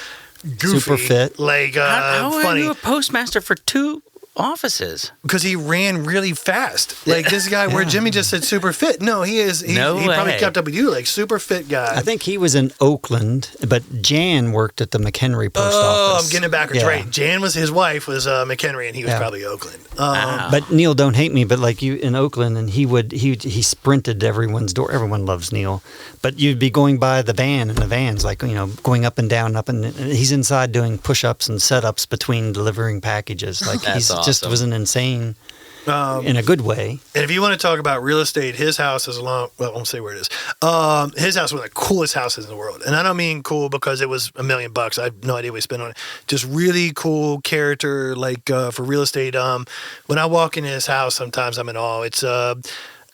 Goofy, super fit. Like How funny. are you a postmaster for 2 offices? Because he ran really fast. Like this guy where Jimmy just said super fit. No, he is. He probably kept up with you, like super fit guy. I think he was in Oakland, but Jan worked at the McHenry post office. Oh, I'm getting it backwards. Right. Jan was his wife was McHenry, and he was probably Oakland. But Neil, don't hate me, but like you in Oakland, and he sprinted to everyone's door. Everyone loves Neil, but you'd be going by the van, and the van's like going up and down, and he's inside doing push-ups and set-ups between delivering packages. Like he's awesome. Just was an insane. In a good way. And if you want to talk about real estate, his house is I won't say where it is. His house was one of the coolest houses in the world. And I don't mean cool because it was $1 million. I have no idea what he spent on it. Just really cool character, like for real estate. When I walk into his house, sometimes I'm in awe. It's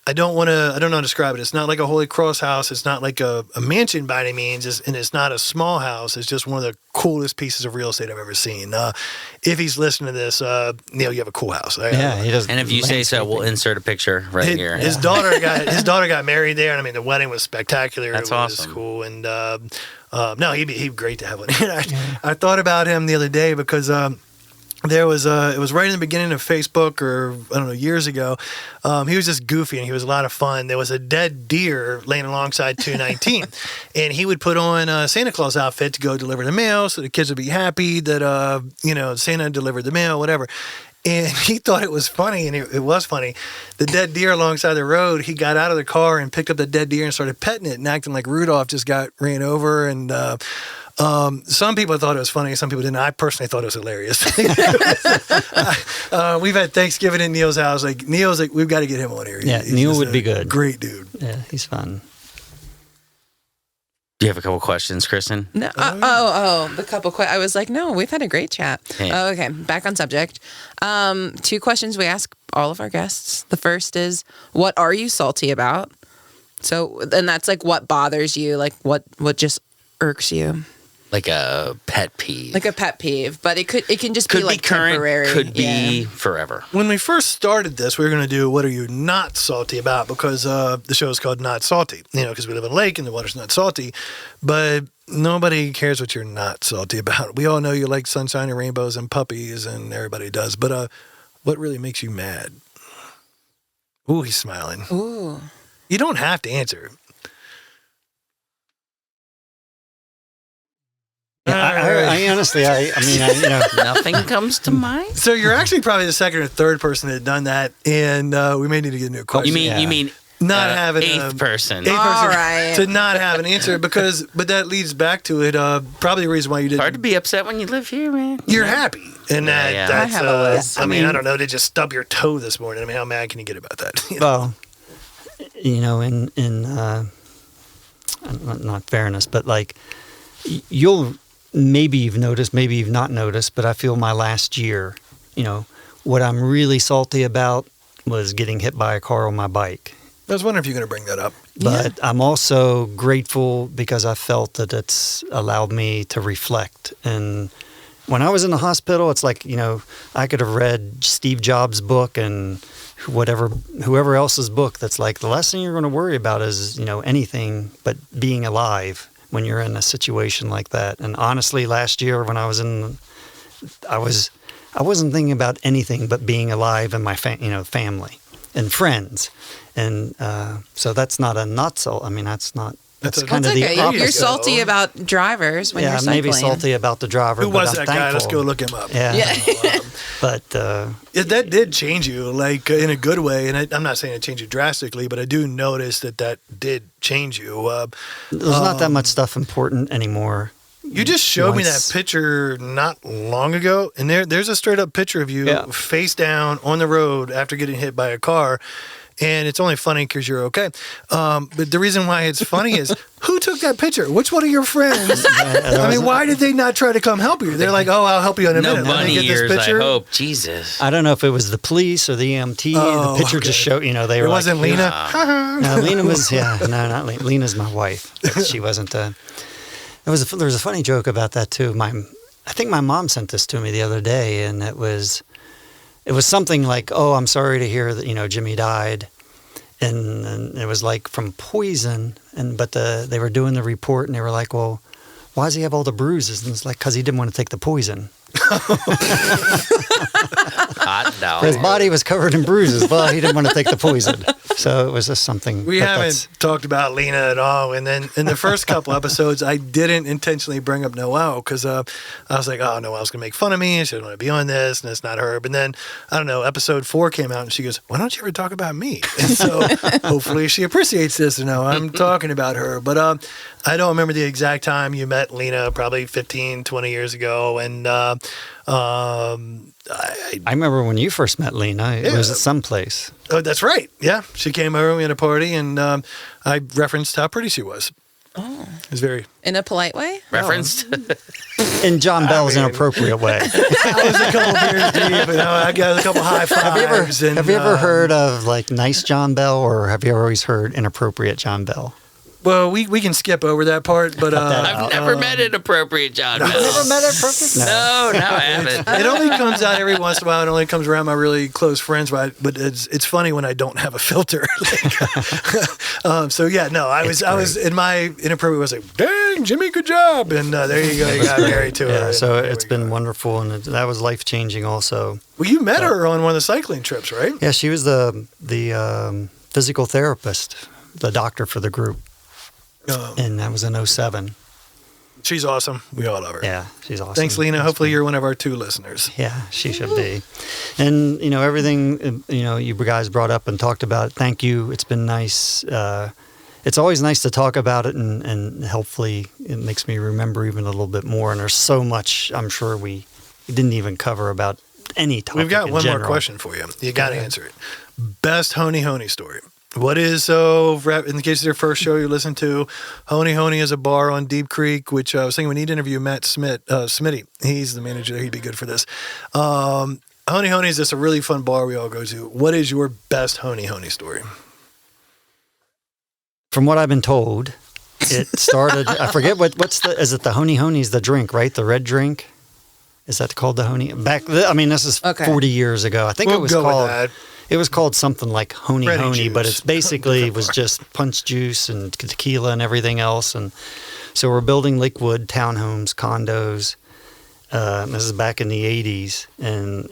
I don't know how to describe it. It's not like a Holy Cross house. It's not like a mansion by any means. And it's not a small house. It's just one of the coolest pieces of real estate I've ever seen. If he's listening to this, Neil, you have a cool house. He does. And if you say so, we'll insert a picture here. His daughter got married there, and I mean the wedding was spectacular. That's awesome. It was cool, and no, he'd be great to have one. I thought about him the other day because. There was it was right in the beginning of Facebook, or I don't know, years ago. He was just goofy and he was a lot of fun. There was a dead deer laying alongside 219, and he would put on a Santa Claus outfit to go deliver the mail, so the kids would be happy that Santa delivered the mail, whatever. And he thought it was funny, and it was funny. The dead deer alongside the road, he got out of the car and picked up the dead deer and started petting it and acting like Rudolph just got ran over. And some people thought it was funny, some people didn't. I personally thought it was hilarious. We've had Thanksgiving in Neil's house. Like Neil's like, we've got to get him on here. He's Neil would be good. Great dude. Yeah, he's fun. Do you have a couple questions, Kristen? No. The couple I was like, no, we've had a great chat. Hey. Oh, okay, back on subject. 2 questions we ask all of our guests. The first is, what are you salty about? So, and that's like what bothers you, like what just irks you. Like a pet peeve. Like a pet peeve, but it can just could be like current, temporary. could be forever. When we first started this, we were going to do what are you not salty about, because the show is called Not Salty, because we live in a lake and the water's not salty, but nobody cares what you're not salty about. We all know you like sunshine and rainbows and puppies, and everybody does, but what really makes you mad? Ooh, he's smiling. Ooh. You don't have to answer. Yeah, I honestly, Nothing comes to mind. So you're actually probably the second or third person that had done that, and we may need to get a new question. You mean not having eighth person All right. to not have an answer, but that leads back to it. Probably the reason why you didn't. Hard to be upset when you live here, man. You're happy, and Yeah. that's. I have a list. I mean, I don't know. Did you stub your toe this morning? I mean, how mad can you get about that? Well, in not fairness, but like maybe you've noticed, maybe you've not noticed, but I feel my last year, what I'm really salty about was getting hit by a car on my bike. I was wondering if you're going to bring that up. But I'm also grateful because I felt that it's allowed me to reflect and when I was in the hospital, it's like, I could have read Steve Jobs' book and whoever else's book. That's like the last thing you're going to worry about is, anything but being alive when you're in a situation like that. And honestly, last year when I was I wasn't thinking about anything but being alive and my family and friends. And so that's not a not so. I mean, that's kind of the okay. opposite. You're salty about drivers when you're cycling. Maybe salty about the driver. Who was I'm that guy? thankful. Let's go look him up. Yeah. But that did change you, like in a good way. And I'm not saying it changed you drastically, but I do notice that did change you. there's not that much stuff important anymore. You just showed me that picture not long ago, and there's a straight up picture of you face down on the road after getting hit by a car. And it's only funny because you're okay. But the reason why it's funny is, who took that picture? Which one of your friends? I mean, why did they not try to come help you? They're like, oh, I'll help you in a minute. No bunny get this ears, picture. I hope. Jesus. I don't know if it was the police or the EMT. Oh, the picture just showed, they were It wasn't like, Lena? No, Lena was, no, not Lena. Lena's my wife. But she wasn't. There was a funny joke about that, too. I think my mom sent this to me the other day, and it was something like, oh, I'm sorry to hear that, Jimmy died. And it was like from poison, but they were doing the report, and they were like, well, why does he have all the bruises? And it's like, because he didn't want to take the poison. Hot dog. His body was covered in bruises. Well, he didn't want to take the poison. So it was just something. We haven't talked about Lena at all. And then in the first couple episodes, I didn't intentionally bring up Noelle because I was like, oh, Noelle's going to make fun of me. She doesn't want to be on this, and it's not her. But then, I don't know, episode 4 came out, and she goes, why don't you ever talk about me? And so hopefully she appreciates this to know I'm talking about her. But I don't remember the exact time you met Lena, probably 15, 20 years ago. And I remember when you first met Lena. It was at some place. Oh, that's right. Yeah. She came over, we had a party, and I referenced how pretty she was. Oh. It was very... In a polite way? Referenced? In John Bell's inappropriate way. I was a couple beers deep, and I got a couple high fives. Have you ever heard of like nice John Bell, or have you always heard inappropriate John Bell? Well, we can skip over that part, but I've never met an appropriate John Bell. Never met inappropriate? No, I haven't. It only comes out every once in a while. It only comes around my really close friends, but it's funny when I don't have a filter. So yeah, no, I was in my inappropriate was like, dang, Jimmy, good job, and there you go, you got married to her. Yeah, so it's been wonderful, and that was life changing also. Well, you met her on one of the cycling trips, right? Yeah, she was the physical therapist, the doctor for the group. And that was in 2007. She's awesome. We all love her. Yeah, she's awesome. Thanks, Lena. Hopefully you're one of our 2 listeners. Yeah, she should be. And, everything, you guys brought up and talked about, thank you. It's been nice. It's always nice to talk about it, and hopefully it makes me remember even a little bit more. And there's so much I'm sure we didn't even cover about any topic. We've got one general. more question for you. You got to answer it. Best Honi story. What is, in the case of your first show you listened to, Honi is a bar on Deep Creek, which I was thinking we need to interview Matt Smitty. He's the manager there. He'd be good for this. Honi is just a really fun bar we all go to. What is your best Honi story? From what I've been told, it started, I forget is it the Honi's the drink, right? The red drink? Is that called the Honi? This is 40 years ago. I think we'll it was go called... with that. It was called something like Honi, but it's basically was just punch juice and tequila and everything else. And so we're building Lakewood townhomes, condos. This is back in the 80s. And,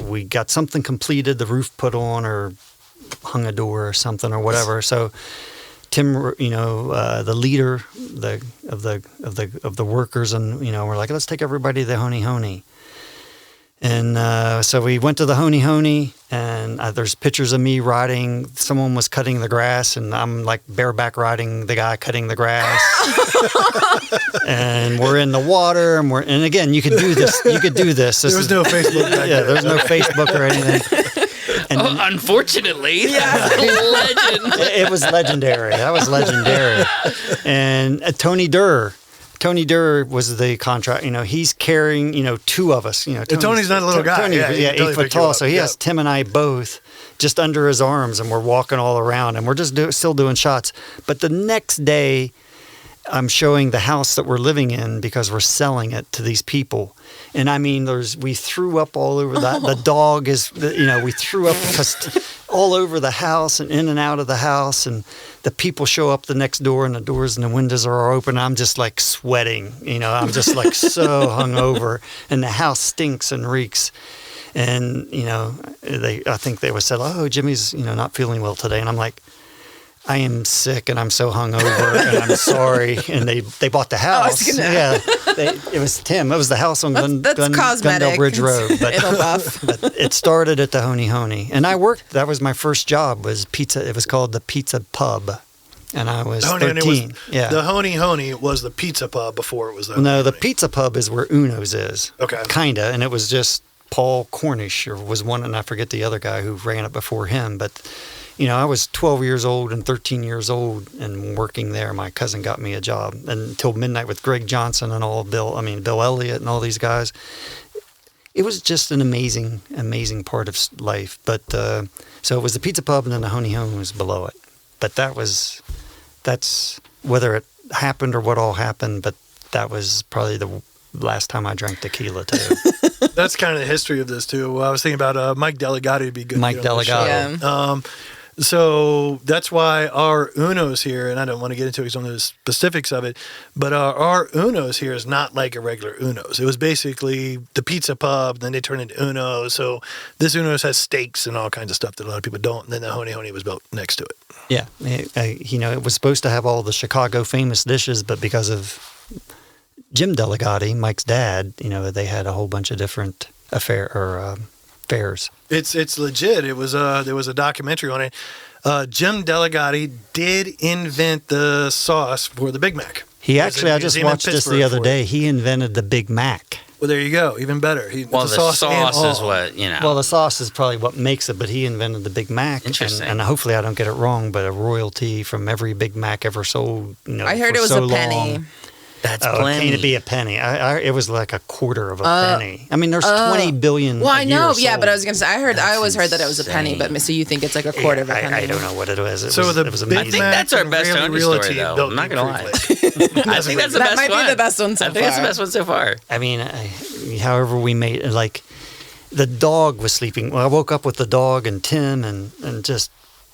we got something completed, the roof put on or hung a door or something or whatever. So Tim, the leader of the workers, and, we're like, let's take everybody to the Honi. And so we went to the Honi, and there's pictures of me riding. Someone was cutting the grass, and I'm like bareback riding the guy cutting the grass. And we're in the water, and again, you could do this. There was no Facebook. There's no Facebook or anything. And unfortunately, legend. It was legendary. That was legendary. And Tony Durr was the contract. He's carrying, 2 of us. Tony's not a little guy. Tony, 8 foot tall. So he has Tim and I both just under his arms, and we're walking all around, and we're just still doing shots. But the next day, I'm showing the house that we're living in because we're selling it to these people. And I mean, we threw up all over that. The dog is, we threw up all over the house and in and out of the house. And the people show up the next door and the doors and the windows are open. I'm just like sweating, I'm just like so hungover, and the house stinks and reeks. And, I think they said, oh, Jimmy's, not feeling well today. And I'm like, I am sick and I'm so hungover and I'm sorry. And they bought the house. It was Tim. It was the house on Glendale Bridge Road. But, it'll buff. But it started at the Honi. And I worked, that was my first job, was pizza. It was called the Pizza Pub. And I was 13. The Honi was the pizza pub before it was the No, the Pizza Pub is where Uno's is. Okay. Kind of. And it was just Paul Cornish was one, and I forget the other guy who ran it before him. But I was 12 years old and 13 years old and working there. My cousin got me a job until midnight with Greg Johnson and Bill Elliott and all these guys. It was just an amazing, amazing part of life. But so it was the Pizza Pub, and then the Honi was below it. But that's whether it happened or what all happened, but that was probably the last time I drank tequila too. That's kind of the history of this too. I was thinking about Mike Delegati would be good. Mike Delegati. Yeah. So that's why our Uno's here, and I don't want to get into some of the specifics of it, but our Uno's here is not like a regular Uno's. It was basically the Pizza Pub, then they turned into Uno's. So this Uno's has steaks and all kinds of stuff that a lot of people don't. And then the Honi was built next to it. Yeah. It was supposed to have all the Chicago famous dishes, but because of Jim Delegati, Mike's dad, they had a whole bunch of different fairs. It's legit. It was there was a documentary on it. Jim Delegati did invent the sauce for the Big Mac. I just watched this the other day. He invented the Big Mac. Well, there you go. Even better. The sauce is what, Well, the sauce is probably what makes it, but he invented the Big Mac. Interesting. And hopefully I don't get it wrong, but a royalty from every Big Mac ever sold. I heard it was a penny. That's plenty. plenty. It came to be a penny. It was like a quarter of a penny. I mean, there's 20 billion. Well, I know, sold. but I was gonna say I always heard that it was a penny, but so you think it's like a quarter of a penny? I don't know what it was. It was Big I think that's our best Honi story, though. I'm not gonna lie. I think that's the best one. That might be the best one so far. I think it's the best one so far. I mean, however we made it, like the dog was sleeping. Well, I woke up with the dog and Tim and just,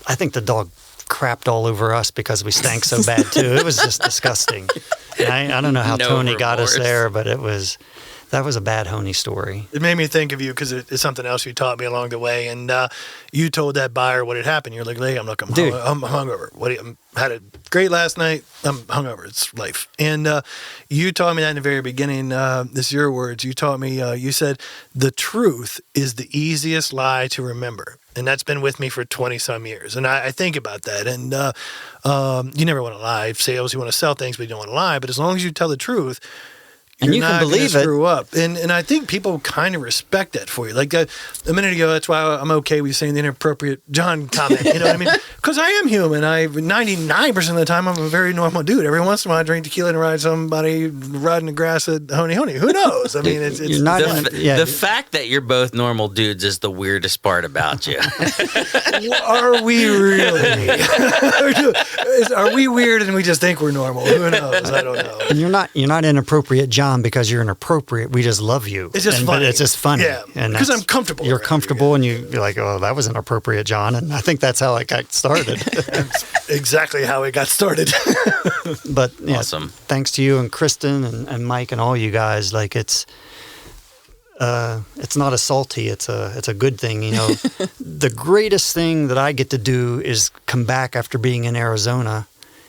I think the dog crapped all over us because we stank so bad too. It was just disgusting. And I don't know how Tony got us there, but that was a bad Honi story. It made me think of you because it's something else you taught me along the way. And you told that buyer what had happened. You're like, hey, I'm hungover. I had a great last night. I'm hungover. It's life. And you taught me that in the very beginning. This is your words. You taught me, you said, the truth is the easiest lie to remember. And that's been with me for 20-some years. And I think about that. And you never want to lie. Sales, you want to sell things, but you don't want to lie. But as long as you tell the truth, and you can believe it. Screw up. And I think people kind of respect that for you. Like a minute ago, that's why I'm okay with saying the inappropriate John comment. You know what I mean? Because I am human. 99% of the time, I'm a very normal dude. Every once in a while, I drink tequila and ride somebody riding the grass at Honi. Who knows? I mean, it's not the fact that you're both normal dudes is the weirdest part about you. Are we really? Are we weird and we just think we're normal? Who knows? I don't know. And you're not inappropriate, John, because you're inappropriate. We just love you. It's just funny. But it's just funny. Yeah, because I'm comfortable. You're comfortable, and you're like, oh, that was inappropriate, John. And I think that's how it got started. That's exactly how it got started. But yeah, awesome. Thanks to you and Kristen and Mike and all you guys. Like it's not a salty. It's a good thing. The greatest thing that I get to do is come back after being in Arizona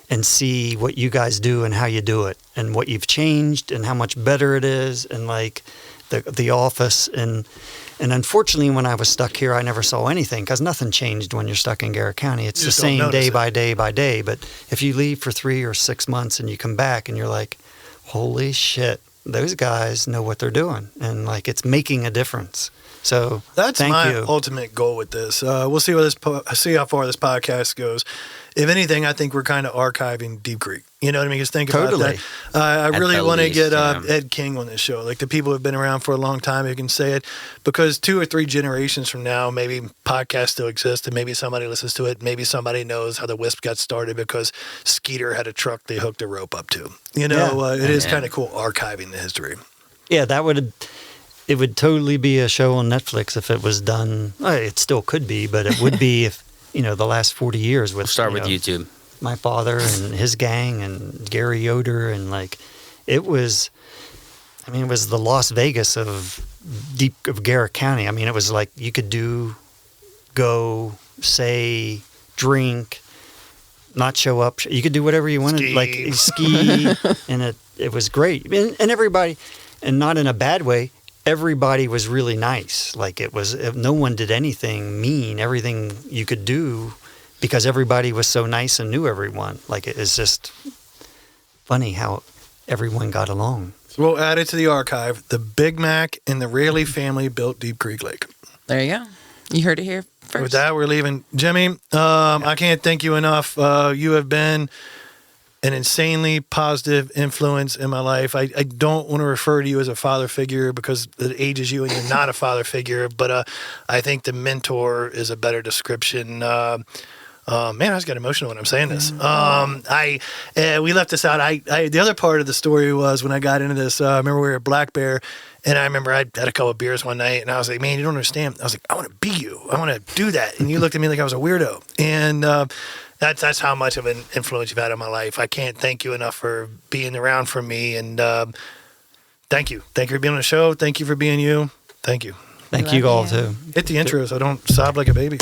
and see what you guys do and how you do it and what you've changed and how much better it is and like the office and unfortunately when I was stuck here I never saw anything because nothing changed when you're stuck in Garrett County. It's the same day by day by day. But if you leave for 3 or 6 months and you come back and you're like, holy shit, those guys know what they're doing and like it's making a difference. So that's thank my you. ultimate goal with this. We'll see see how far this podcast goes. If anything, I think we're kind of archiving Deep Creek. You know what I mean? Just think about that. I really want to get Ed King on this show. Like the people who have been around for a long time who can say it. Because 2 or 3 generations from now, maybe podcasts still exist and maybe somebody listens to it. Maybe somebody knows how the Wisp got started because Skeeter had a truck they hooked a rope up to. It is kind of cool archiving the history. Yeah, that would... it would totally be a show on Netflix if it was done. It still could be, but it would be if, the last 40 years with. We'll start with YouTube. My father and his gang and Gary Yoder and it was the Las Vegas of Garrett County. I mean, it was like you could go, say, drink, not show up. You could do whatever you wanted, ski, and it was great. And everybody, and not in a bad way, everybody was really nice. No one did anything mean. Everything you could do because everybody was so nice and knew everyone. It's just funny how everyone got along. We'll add it to the archive. The Big Mac and the Railey family built Deep Creek Lake. There you go. You heard it here first. With that, we're leaving. Jimmy, I can't thank you enough. You have been an insanely positive influence in my life. I don't want to refer to you as a father figure because it ages you and you're not a father figure, but I think the mentor is a better description. Man, I just got emotional when I'm saying this. We left this out. The other part of the story was when I got into this, I remember we were at Black Bear, and I remember I had a couple of beers one night, and I was like, man, you don't understand. I was like, I want to be you. I want to do that. And you looked at me like I was a weirdo. And that's how much of an influence you've had on my life. I can't thank you enough for being around for me. And thank you. Thank you for being on the show. Thank you for being you. Thank you. Thank you all, too. Hit the intro so I don't sob like a baby.